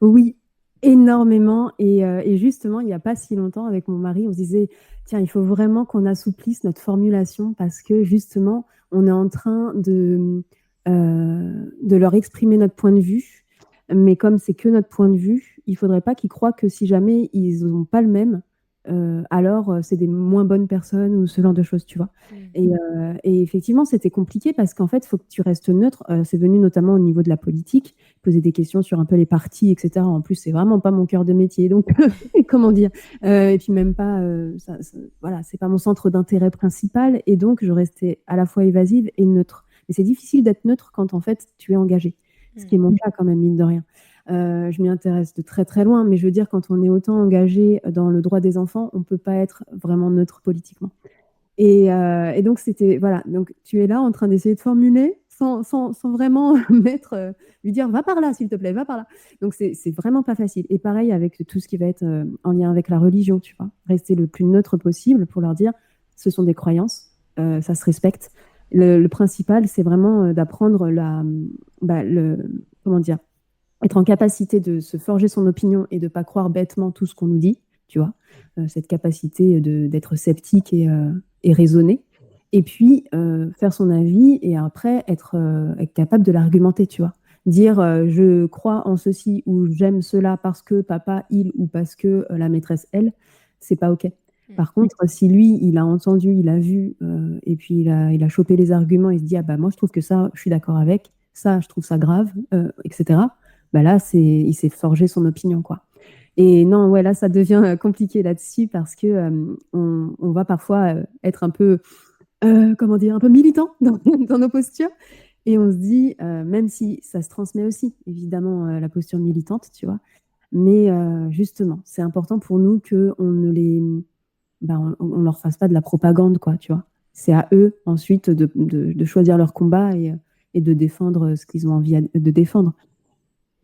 Oui, énormément. Et justement, il n'y a pas si longtemps, avec mon mari, on se disait tiens, il faut vraiment qu'on assouplisse notre formulation parce que justement, on est en train de leur exprimer notre point de vue. Mais comme c'est que notre point de vue, il ne faudrait pas qu'ils croient que si jamais ils n'ont pas le même, alors c'est des moins bonnes personnes ou ce genre de choses, tu vois. Et effectivement, c'était compliqué parce qu'en fait, il faut que tu restes neutre. C'est venu notamment au niveau de la politique, poser des questions sur un peu les partis, etc. En plus, c'est vraiment pas mon cœur de métier, donc comment dire. Et puis même pas, voilà, c'est pas mon centre d'intérêt principal, et donc je restais à la fois évasive et neutre. Mais c'est difficile d'être neutre quand en fait tu es engagé. Ce qui est mon cas quand même, mine de rien. Je m'y intéresse de très très loin, mais je veux dire, quand on est autant engagé dans le droit des enfants, on ne peut pas être vraiment neutre politiquement. Et donc, voilà, donc tu es là en train d'essayer de formuler sans vraiment lui dire va par là, s'il te plaît, va par là. Donc, c'est vraiment pas facile. Et pareil avec tout ce qui va être en lien avec la religion, tu vois. Rester le plus neutre possible pour leur dire ce sont des croyances, ça se respecte. le principal, c'est vraiment d'apprendre comment dire, être en capacité de se forger son opinion et de pas croire bêtement tout ce qu'on nous dit, tu vois. Cette capacité d'être sceptique et raisonner. Et puis, faire son avis et après être capable de l'argumenter, tu vois. Dire je crois en ceci ou j'aime cela parce que papa, il ou parce que la maîtresse, elle, c'est pas OK. Par contre, si lui, il a entendu, il a vu et puis il a chopé les arguments, il se dit ah bah moi je trouve que ça, je suis d'accord avec, ça, je trouve ça grave, etc. Bah là, il s'est forgé son opinion, quoi. Et non, ouais, là, ça devient compliqué là-dessus parce que on va parfois être un peu, comment dire, un peu militant dans nos postures. Et on se dit, même si ça se transmet aussi, évidemment, la posture militante, tu vois. Mais justement, c'est important pour nous qu'on on leur fasse pas de la propagande, quoi, tu vois. C'est à eux ensuite de choisir leur combat et de défendre ce qu'ils ont envie de défendre.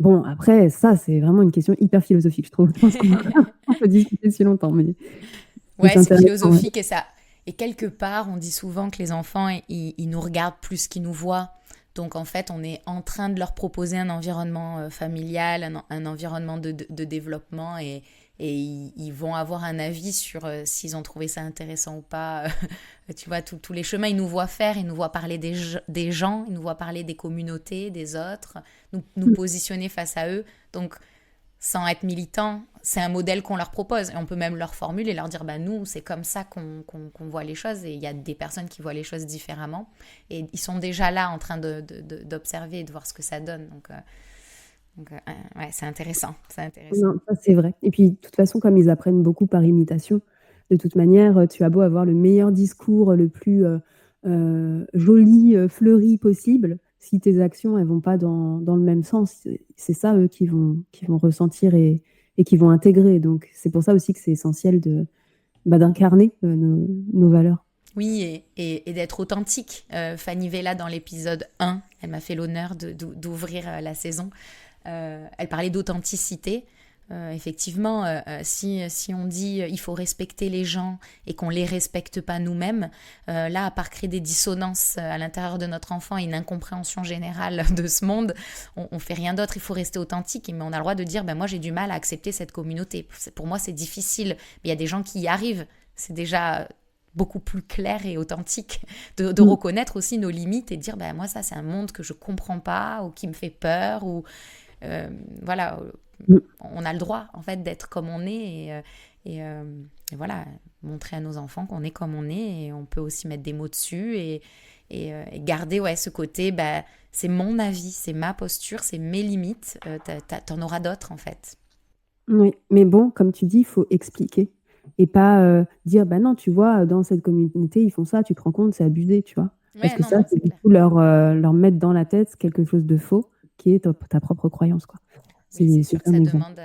Bon, après, ça, c'est vraiment une question hyper philosophique, je trouve. Je pense qu'on peut discuter si longtemps, mais Ouais, c'est intéressant, philosophique et ça. Et quelque part, on dit souvent que les enfants, ils nous regardent plus qu'ils nous voient. Donc en fait, on est en train de leur proposer un environnement familial, un environnement de développement et ils vont avoir un avis sur s'ils ont trouvé ça intéressant ou pas. Tu vois, tous les chemins, ils nous voient faire, ils nous voient parler des gens, ils nous voient parler des communautés, des autres, nous positionner face à eux. Donc, sans être militant, c'est un modèle qu'on leur propose. Et on peut même leur formuler et leur dire, bah, nous, c'est comme ça qu'on voit les choses. Et il y a des personnes qui voient les choses différemment. Et ils sont déjà là en train d'observer et de voir ce que ça donne. Donc ouais, c'est intéressant. Non, ça c'est vrai. Et puis, de toute façon, comme ils apprennent beaucoup par imitation, de toute manière, tu as beau avoir le meilleur discours, le plus joli, fleuri possible, si tes actions, elles vont pas dans le même sens, c'est ça, eux, qui vont ressentir et qui vont intégrer. Donc, c'est pour ça aussi que c'est essentiel d'incarner nos valeurs. Oui, et d'être authentique. Fanny Vella, dans l'épisode 1, elle m'a fait l'honneur d'ouvrir la saison. Elle parlait d'authenticité. Effectivement, si on dit il faut respecter les gens et qu'on ne les respecte pas nous-mêmes, là, à part créer des dissonances à l'intérieur de notre enfant et une incompréhension générale de ce monde, on ne fait rien d'autre. Il faut rester authentique, mais on a le droit de dire moi j'ai du mal à accepter cette communauté. Pour moi, c'est difficile, mais il y a des gens qui y arrivent. C'est déjà beaucoup plus clair et authentique de reconnaître aussi nos limites et de dire moi ça c'est un monde que je ne comprends pas ou qui me fait peur ou voilà. On a le droit en fait d'être comme on est et voilà, montrer à nos enfants qu'on est comme on est et on peut aussi mettre des mots dessus et garder ce côté c'est mon avis, c'est ma posture, c'est mes limites, t'en auras d'autres en fait. Oui, mais bon, comme tu dis, il faut expliquer et pas dire non, tu vois, dans cette communauté ils font ça, tu te rends compte, c'est abusé, tu vois. Parce que ça, c'est du coup leur mettre dans la tête quelque chose de faux qui est ta propre croyance, quoi. Oui, c'est sûr que ça demande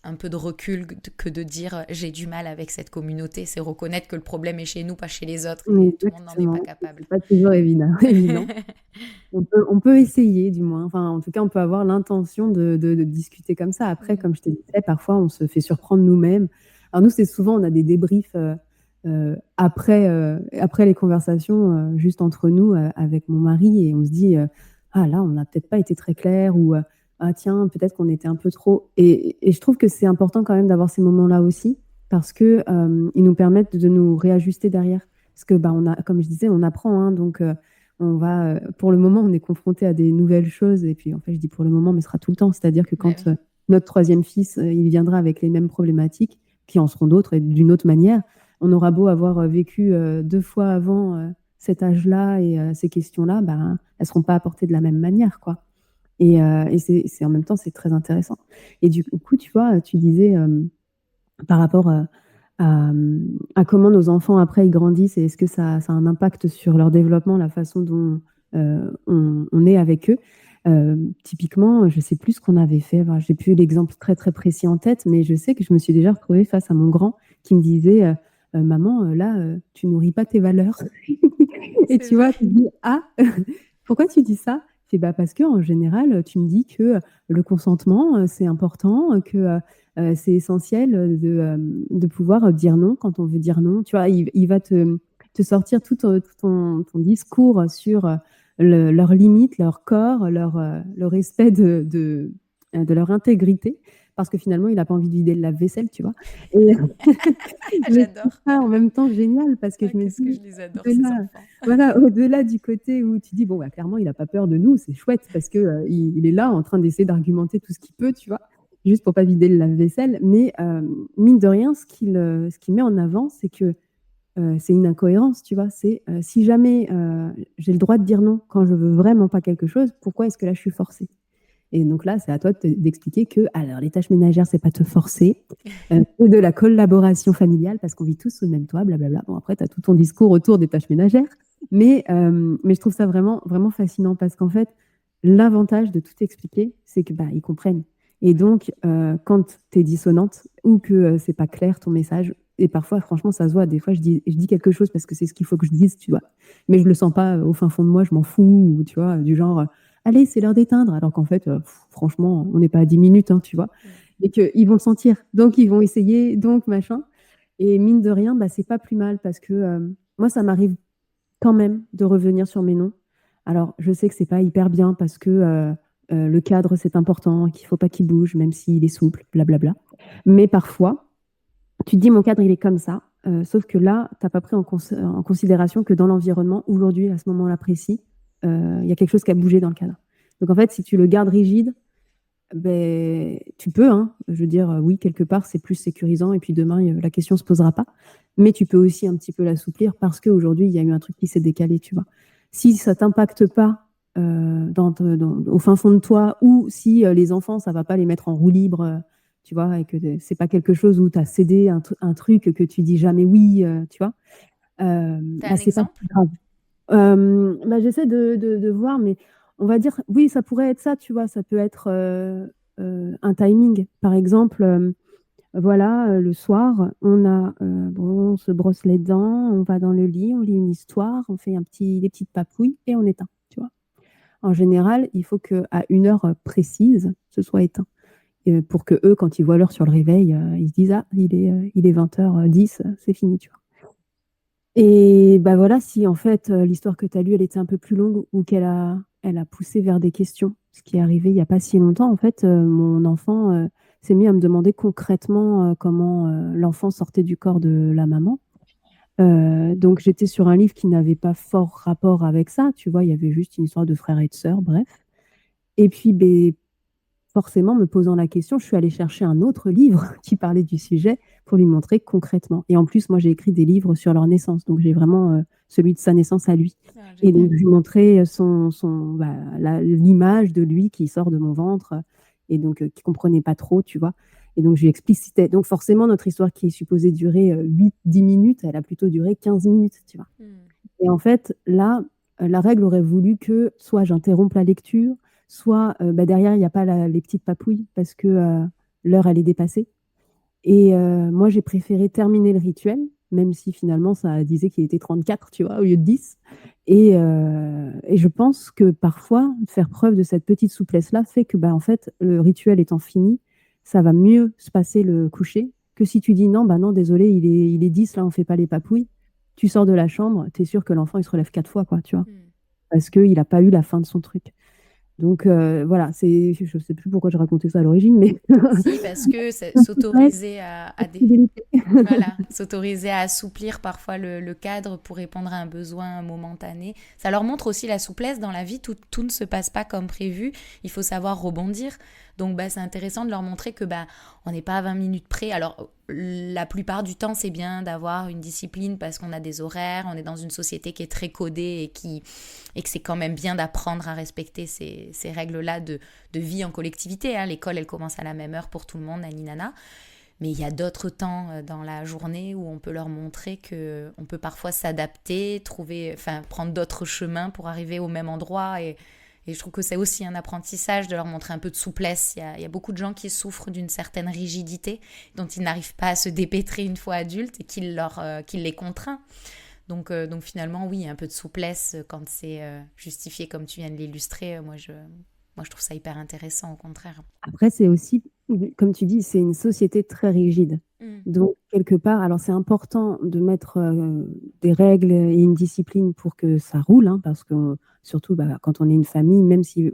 un peu de recul que de dire j'ai du mal avec cette communauté. C'est reconnaître que le problème est chez nous, pas chez les autres. Et tout le monde n'en est pas capable. C'est pas toujours évident. On peut essayer, du moins. Enfin, en tout cas, on peut avoir l'intention de discuter comme ça. Après, comme je te disais, parfois, on se fait surprendre nous-mêmes. Alors nous, c'est souvent, on a des débriefs après les conversations, juste entre nous, avec mon mari, et on se dit ah là, on n'a peut-être pas été très clair, ou ah tiens, peut-être qu'on était un peu trop. Et je trouve que c'est important quand même d'avoir ces moments-là aussi, parce que ils nous permettent de nous réajuster derrière. Parce que comme je disais, on apprend, donc on va, pour le moment, on est confronté à des nouvelles choses. Et puis en fait, je dis pour le moment, mais ce sera tout le temps. C'est-à-dire que quand notre troisième fils, il viendra avec les mêmes problématiques, qui en seront d'autres et d'une autre manière, on aura beau avoir vécu 2 fois avant cet âge-là et ces questions-là, elles seront pas apportées de la même manière, quoi. Et c'est en même temps, c'est très intéressant. Et du coup, tu vois, tu disais par rapport à comment nos enfants après ils grandissent et est-ce que ça a un impact sur leur développement, la façon dont on est avec eux. Typiquement, je sais plus ce qu'on avait fait. J'ai plus l'exemple très très précis en tête, mais je sais que je me suis déjà retrouvée face à mon grand qui me disait maman, là, tu nourris pas tes valeurs. Et tu vois, tu te dis pourquoi tu dis ça? C'est parce que en général, tu me dis que le consentement, c'est important, que c'est essentiel de pouvoir dire non quand on veut dire non. Tu vois, il va te te sortir tout ton discours sur leurs limites, leur corps, le respect de leur intégrité, parce que finalement, il n'a pas envie de vider le lave-vaisselle, tu vois. Et je trouve J'adore. ça en même temps génial, parce que Ah, je me qu'est-ce que dis, je les adore, ces au-delà, enfants. voilà, au-delà du côté où tu dis, bon, bah, clairement, il n'a pas peur de nous, c'est chouette, parce que il est là en train d'essayer d'argumenter tout ce qu'il peut, tu vois, juste pour pas vider le lave-vaisselle. Mais mine de rien, ce qu'il met en avant, c'est que c'est une incohérence, tu vois. C'est si jamais j'ai le droit de dire non quand je veux vraiment pas quelque chose, pourquoi est-ce que là je suis forcée? Et donc là, c'est à toi d'expliquer que, alors, les tâches ménagères, c'est pas te forcer, c'est de la collaboration familiale parce qu'on vit tous sous le même toit, blablabla. Bon, après, tu as tout ton discours autour des tâches ménagères, mais je trouve ça vraiment, vraiment fascinant parce qu'en fait, l'avantage de tout expliquer, c'est que bah, ils comprennent. Et donc, quand tu es dissonante ou que c'est pas clair ton message, et parfois, franchement, ça se voit. Des fois, je dis quelque chose parce que c'est ce qu'il faut que je dise, tu vois. Mais je le sens pas au fin fond de moi, je m'en fous, ou tu vois, du genre, allez, c'est l'heure d'éteindre. Alors qu'en fait, franchement, on n'est pas à 10 minutes, hein, tu vois. Et qu'ils vont le sentir. Donc, ils vont essayer, donc machin. Et mine de rien, bah, c'est pas plus mal parce que moi, ça m'arrive quand même de revenir sur mes noms. Alors, je sais que c'est pas hyper bien parce que le cadre, c'est important, qu'il faut pas qu'il bouge, même s'il est souple, blablabla. Mais parfois, tu te dis, mon cadre, il est comme ça. Sauf que là, tu n'as pas pris en considération que dans l'environnement, aujourd'hui, à ce moment-là précis, il y a quelque chose qui a bougé dans le cadre. Donc, en fait, si tu le gardes rigide, ben, tu peux, hein, je veux dire, oui, quelque part, c'est plus sécurisant et puis demain, la question ne se posera pas. Mais tu peux aussi un petit peu l'assouplir parce qu'aujourd'hui, il y a eu un truc qui s'est décalé, tu vois. Si ça ne t'impacte pas au fin fond de toi ou si les enfants, ça ne va pas les mettre en roue libre, tu vois, et que c'est pas quelque chose où tu as cédé un truc que tu dis jamais oui, tu vois. T'as un C'est pas exemple? grave. J'essaie de voir, mais on va dire, oui, ça pourrait être ça, tu vois, ça peut être un timing. Par exemple, voilà, le soir, on se brosse les dents, on va dans le lit, on lit une histoire, on fait des petites papouilles et on éteint, tu vois. En général, il faut qu'à une heure précise, ce soit éteint. Pour que eux, quand ils voient l'heure sur le réveil, ils se disent, ah, il est 20h10, c'est fini, tu vois. Et bah voilà, si en fait l'histoire que tu as lue, elle était un peu plus longue ou elle a poussé vers des questions, ce qui est arrivé il n'y a pas si longtemps, en fait, mon enfant s'est mis à me demander concrètement comment l'enfant sortait du corps de la maman. Donc j'étais sur un livre qui n'avait pas fort rapport avec ça, tu vois, il y avait juste une histoire de frère et de sœur, bref. Et puis, forcément, me posant la question, je suis allée chercher un autre livre qui parlait du sujet pour lui montrer concrètement. Et en plus, moi, j'ai écrit des livres sur leur naissance. Donc, j'ai vraiment celui de sa naissance à lui. Et donc, je lui montrais l'image de lui qui sort de mon ventre et donc qui ne comprenait pas trop, tu vois. Et donc, je lui explicitais. Donc, forcément, notre histoire qui est supposée durer 8-10 minutes, elle a plutôt duré 15 minutes, tu vois. Et en fait, là, la règle aurait voulu que soit j'interrompe la lecture, soit derrière, il n'y a pas les petites papouilles parce que l'heure, elle est dépassée. Et moi, j'ai préféré terminer le rituel, même si finalement, ça disait qu'il était 34, tu vois, au lieu de 10. Et je pense que parfois, faire preuve de cette petite souplesse-là fait que, en fait, le rituel étant fini, ça va mieux se passer le coucher que si tu dis non, non, désolé, il est 10, là, on ne fait pas les papouilles. Tu sors de la chambre, tu es sûr que l'enfant, il se relève 4 fois, quoi, tu vois, parce qu'il n'a pas eu la fin de son truc. Donc voilà, je ne sais plus pourquoi je racontais ça à l'origine, mais Si, parce que s'autoriser voilà, s'autoriser à assouplir parfois le cadre pour répondre à un besoin momentané, ça leur montre aussi la souplesse dans la vie. Tout ne se passe pas comme prévu, il faut savoir rebondir. Donc c'est intéressant de leur montrer que on n'est pas à 20 minutes près. Alors la plupart du temps, c'est bien d'avoir une discipline parce qu'on a des horaires, on est dans une société qui est très codée et que c'est quand même bien d'apprendre à respecter ces règles-là de vie en collectivité. Hein. L'école, elle commence à la même heure pour tout le monde, naninana. Mais il y a d'autres temps dans la journée où on peut leur montrer qu'on peut parfois s'adapter, prendre d'autres chemins pour arriver au même endroit. Et je trouve que c'est aussi un apprentissage de leur montrer un peu de souplesse. Il y a beaucoup de gens qui souffrent d'une certaine rigidité dont ils n'arrivent pas à se dépêtrer une fois adultes et qui les contraint. Donc finalement, oui, un peu de souplesse quand c'est justifié comme tu viens de l'illustrer. Moi, je trouve ça hyper intéressant, au contraire. Après, c'est aussi Comme tu dis, c'est une société très rigide. Donc, quelque part, alors c'est important de mettre des règles et une discipline pour que ça roule, hein, parce que surtout quand on est une famille, même si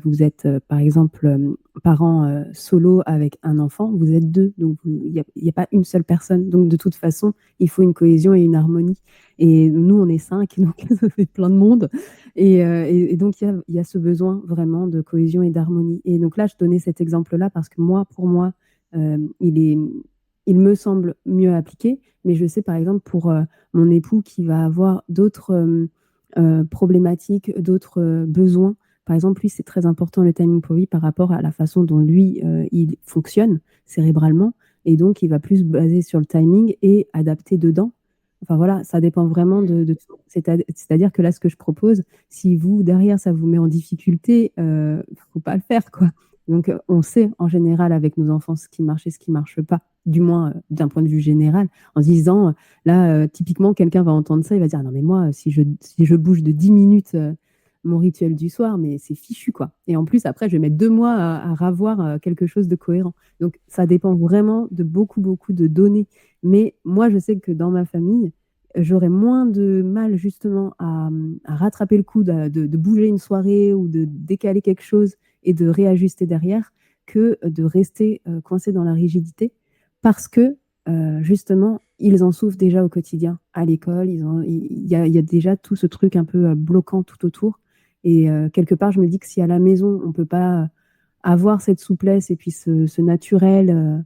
vous êtes par exemple parent solo avec un enfant, vous êtes deux, donc il n'y a pas une seule personne. Donc, de toute façon, il faut une cohésion et une harmonie. Et nous, on est 5, donc ça fait plein de monde. Et donc, il y a ce besoin vraiment de cohésion et d'harmonie. Et donc là, je donnais cet exemple-là parce que pour moi, il me semble mieux appliqué, mais je sais par exemple pour mon époux qui va avoir d'autres problématiques, d'autres besoins. Par exemple, lui, c'est très important le timing pour lui par rapport à la façon dont lui, il fonctionne cérébralement. Et donc, il va plus se baser sur le timing et adapter dedans. Enfin voilà, ça dépend vraiment de tout. C'est-à-dire que là, ce que je propose, si vous, derrière, ça vous met en difficulté, faut pas le faire, quoi. Donc, on sait en général avec nos enfants ce qui marche et ce qui marche pas, du moins d'un point de vue général, en se disant, là, typiquement, quelqu'un va entendre ça, il va dire, non mais moi, si je bouge de 10 minutes mon rituel du soir, mais c'est fichu, quoi. Et en plus, après, je vais mettre 2 mois à ravoir quelque chose de cohérent. Donc, ça dépend vraiment de beaucoup, beaucoup de données. Mais moi, je sais que dans ma famille, j'aurais moins de mal justement à rattraper le coup de bouger une soirée ou de décaler quelque chose et de réajuster derrière que de rester coincé dans la rigidité parce que justement, ils en souffrent déjà au quotidien. À l'école, il y a déjà tout ce truc un peu bloquant tout autour. Et quelque part, je me dis que si à la maison, on ne peut pas avoir cette souplesse et puis ce naturel,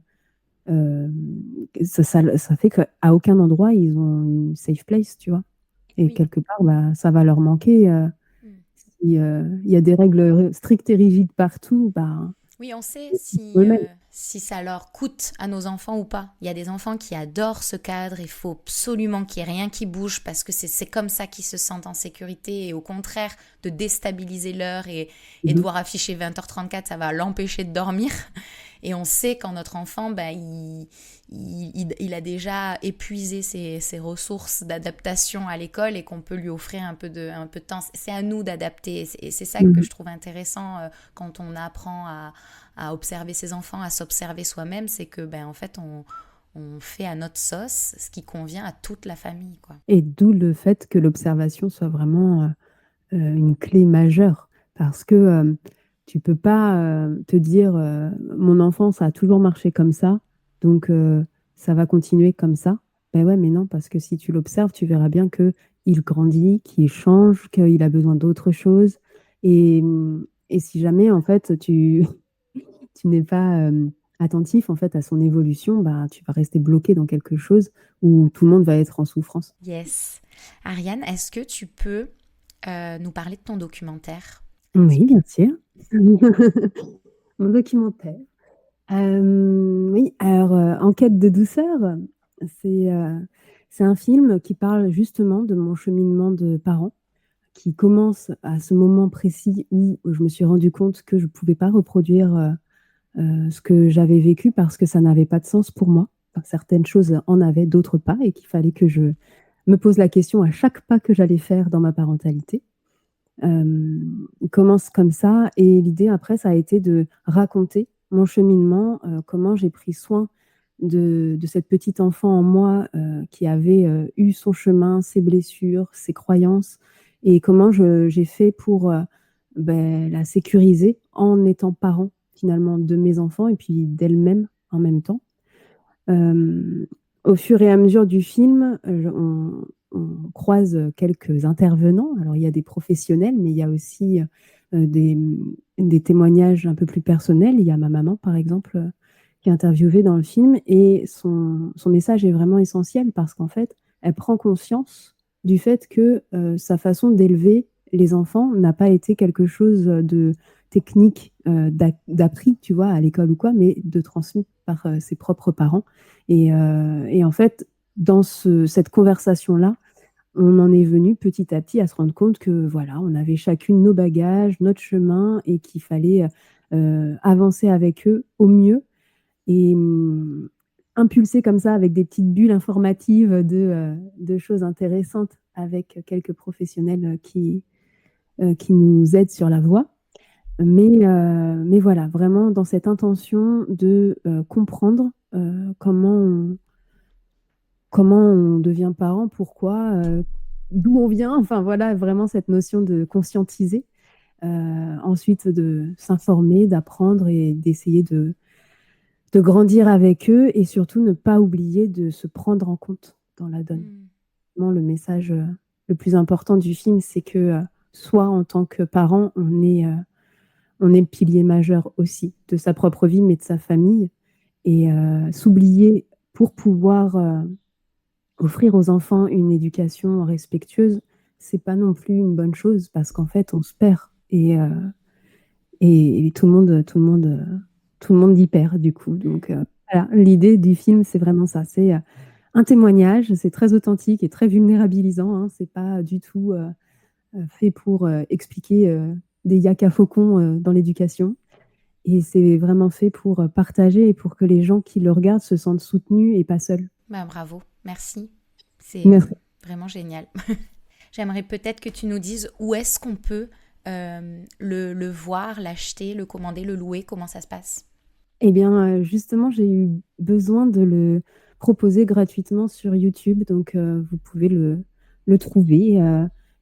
ça fait qu'à aucun endroit, ils ont une safe place, tu vois. Et quelque part, ça va leur manquer. Il y a des règles strictes et rigides partout. Oui, on sait si ça leur coûte à nos enfants ou pas. Il y a des enfants qui adorent ce cadre, il faut absolument qu'il n'y ait rien qui bouge parce que c'est comme ça qu'ils se sentent en sécurité et au contraire, de déstabiliser l'heure et devoir afficher 20h34, ça va l'empêcher de dormir. Et on sait quand notre enfant, il a déjà épuisé ses ressources d'adaptation à l'école et qu'on peut lui offrir un peu de temps. C'est à nous d'adapter. Et c'est ça que je trouve intéressant quand on apprend à observer ses enfants, à s'observer soi-même, c'est que en fait, on fait à notre sauce ce qui convient à toute la famille, quoi. Et d'où le fait que l'observation soit vraiment une clé majeure. Parce que tu peux pas te dire mon enfant, ça a toujours marché comme ça, donc ça va continuer comme ça. Ben ouais, mais non, parce que si tu l'observes, tu verras bien qu'il grandit, qu'il change, qu'il a besoin d'autre chose. Et si jamais, en fait, tu n'es pas attentif en fait à son évolution, tu vas rester bloqué dans quelque chose où tout le monde va être en souffrance. Yes. Ariane, est-ce que tu peux nous parler de ton documentaire ? Oui, bien sûr. Mon documentaire. Oui, alors En quête de douceur, c'est un film qui parle justement de mon cheminement de parent, qui commence à ce moment précis où je me suis rendu compte que je ne pouvais pas reproduire ce que j'avais vécu parce que ça n'avait pas de sens pour moi. Enfin, certaines choses en avaient, d'autres pas, et qu'il fallait que je me pose la question à chaque pas que j'allais faire dans ma parentalité. Il commence comme ça, et l'idée après, ça a été de raconter mon cheminement, comment j'ai pris soin de cette petite enfant en moi qui avait eu son chemin, ses blessures, ses croyances, et comment j'ai fait pour la sécuriser en étant parent finalement de mes enfants et puis d'elle-même en même temps. Au fur et à mesure du film, on croise quelques intervenants. Alors, il y a des professionnels, mais il y a aussi des témoignages un peu plus personnels. Il y a ma maman, par exemple, qui est interviewée dans le film. Et son message est vraiment essentiel parce qu'en fait, elle prend conscience du fait que sa façon d'élever les enfants n'a pas été quelque chose de technique, d'appris, tu vois, à l'école ou quoi, mais de transmis par ses propres parents. Et en fait, dans cette conversation-là, on en est venu petit à petit à se rendre compte que voilà, on avait chacune nos bagages, notre chemin, et qu'il fallait avancer avec eux au mieux et impulser comme ça avec des petites bulles informatives de choses intéressantes avec quelques professionnels qui nous aident sur la voie. Mais voilà, vraiment dans cette intention de comprendre comment on devient parent, pourquoi, d'où on vient, enfin voilà, vraiment cette notion de conscientiser, ensuite de s'informer, d'apprendre et d'essayer de grandir avec eux et surtout ne pas oublier de se prendre en compte dans la donne. Vraiment, le message le plus important du film, c'est que soit en tant que parent, on est le pilier majeur aussi de sa propre vie, mais de sa famille. Et s'oublier pour pouvoir offrir aux enfants une éducation respectueuse, c'est pas non plus une bonne chose parce qu'en fait, on se perd. Et tout le monde y perd du coup. Donc voilà, l'idée du film, c'est vraiment ça. C'est un témoignage, c'est très authentique et très vulnérabilisant. Hein. C'est pas du tout fait pour expliquer des yaka faucons dans l'éducation. Et c'est vraiment fait pour partager et pour que les gens qui le regardent se sentent soutenus et pas seuls. Bravo, merci. C'est vraiment génial. J'aimerais peut-être que tu nous dises où est-ce qu'on peut le voir, l'acheter, le commander, le louer, comment ça se passe? Eh bien, justement, j'ai eu besoin de le proposer gratuitement sur YouTube, donc vous pouvez le trouver.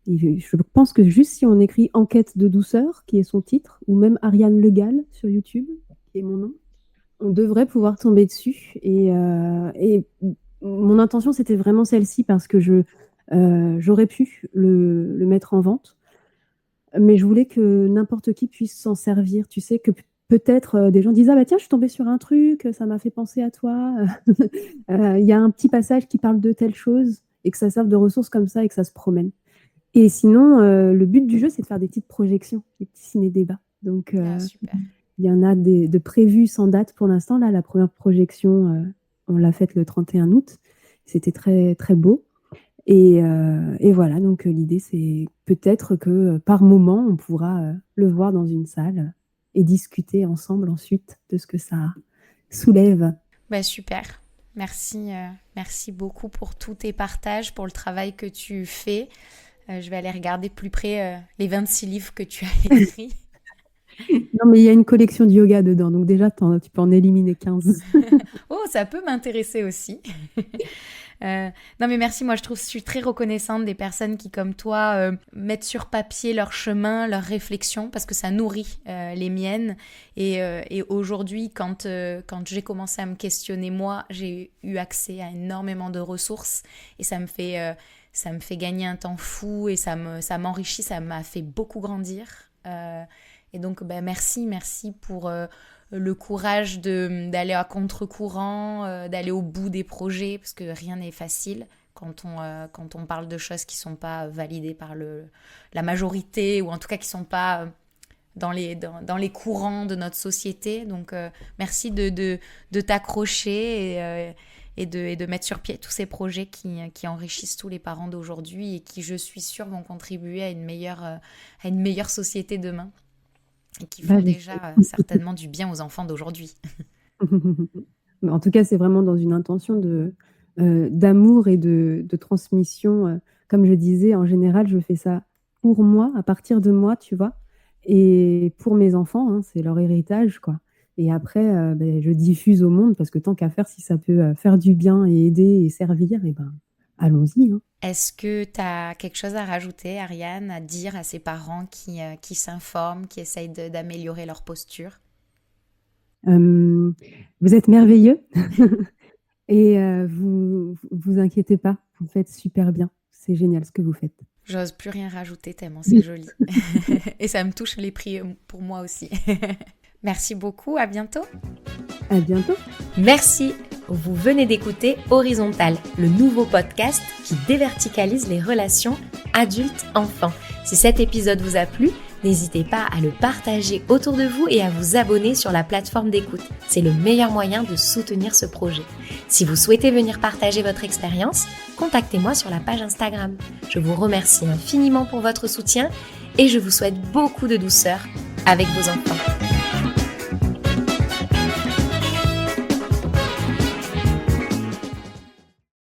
Je pense que juste si on écrit Enquête de douceur, qui est son titre, ou même Ariane Legal sur YouTube, qui est mon nom, on devrait pouvoir tomber dessus. Et mon intention, c'était vraiment celle-ci, parce que j'aurais pu le mettre en vente, mais je voulais que n'importe qui puisse s'en servir. Tu sais, que peut-être des gens disent « Ah bah tiens, je suis tombée sur un truc, ça m'a fait penser à toi. Il y a un petit passage qui parle de telle chose », et que ça serve de ressource comme ça et que ça se promène. Et sinon, le but du jeu, c'est de faire des petites projections, des petits ciné-débats. Donc, il y en a de prévus sans date pour l'instant. Là, la première projection, on l'a faite le 31 août. C'était très, très beau. Et voilà, donc l'idée, c'est peut-être que par moment, on pourra le voir dans une salle et discuter ensemble ensuite de ce que ça soulève. Super. Merci beaucoup pour tous tes partages, pour le travail que tu fais. Je vais aller regarder de plus près les 26 livres que tu as écrits. Non, mais il y a une collection de yoga dedans, donc déjà, tu peux en éliminer 15. Oh, ça peut m'intéresser aussi. Non, mais merci. Moi, je suis très reconnaissante des personnes qui, comme toi, mettent sur papier leur chemin, leurs réflexions, parce que ça nourrit les miennes. Et aujourd'hui, quand j'ai commencé à me questionner, moi, j'ai eu accès à énormément de ressources et ça me fait gagner un temps fou et ça m'enrichit, ça m'a fait beaucoup grandir. Et donc, merci pour le courage d'aller à contre-courant, d'aller au bout des projets, parce que rien n'est facile quand on parle de choses qui ne sont pas validées par la majorité, ou en tout cas qui ne sont pas dans les courants de notre société. Donc, merci de t'accrocher et de mettre sur pied tous ces projets qui enrichissent tous les parents d'aujourd'hui et qui, je suis sûre, vont contribuer à une meilleure société demain et qui font déjà certainement du bien aux enfants d'aujourd'hui. En tout cas, c'est vraiment dans une intention d'amour et de transmission. Comme je disais, en général, je fais ça pour moi, à partir de moi, tu vois, et pour mes enfants, hein, c'est leur héritage, quoi. Et après, je diffuse au monde parce que tant qu'à faire, si ça peut faire du bien et aider et servir, allons-y. Hein. Est-ce que tu as quelque chose à rajouter, Ariane, à dire à ces parents qui s'informent, qui essayent d'améliorer leur posture? Vous êtes merveilleux et vous inquiétez pas, vous faites super bien. C'est génial ce que vous faites. J'ose plus rien rajouter tellement c'est joli. Et ça me touche les prix pour moi aussi. Merci beaucoup, à bientôt. À bientôt. Merci. Vous venez d'écouter Horizontal, le nouveau podcast qui déverticalise les relations adultes-enfants. Si cet épisode vous a plu, n'hésitez pas à le partager autour de vous et à vous abonner sur la plateforme d'écoute. C'est le meilleur moyen de soutenir ce projet. Si vous souhaitez venir partager votre expérience, contactez-moi sur la page Instagram. Je vous remercie infiniment pour votre soutien et je vous souhaite beaucoup de douceur avec vos enfants.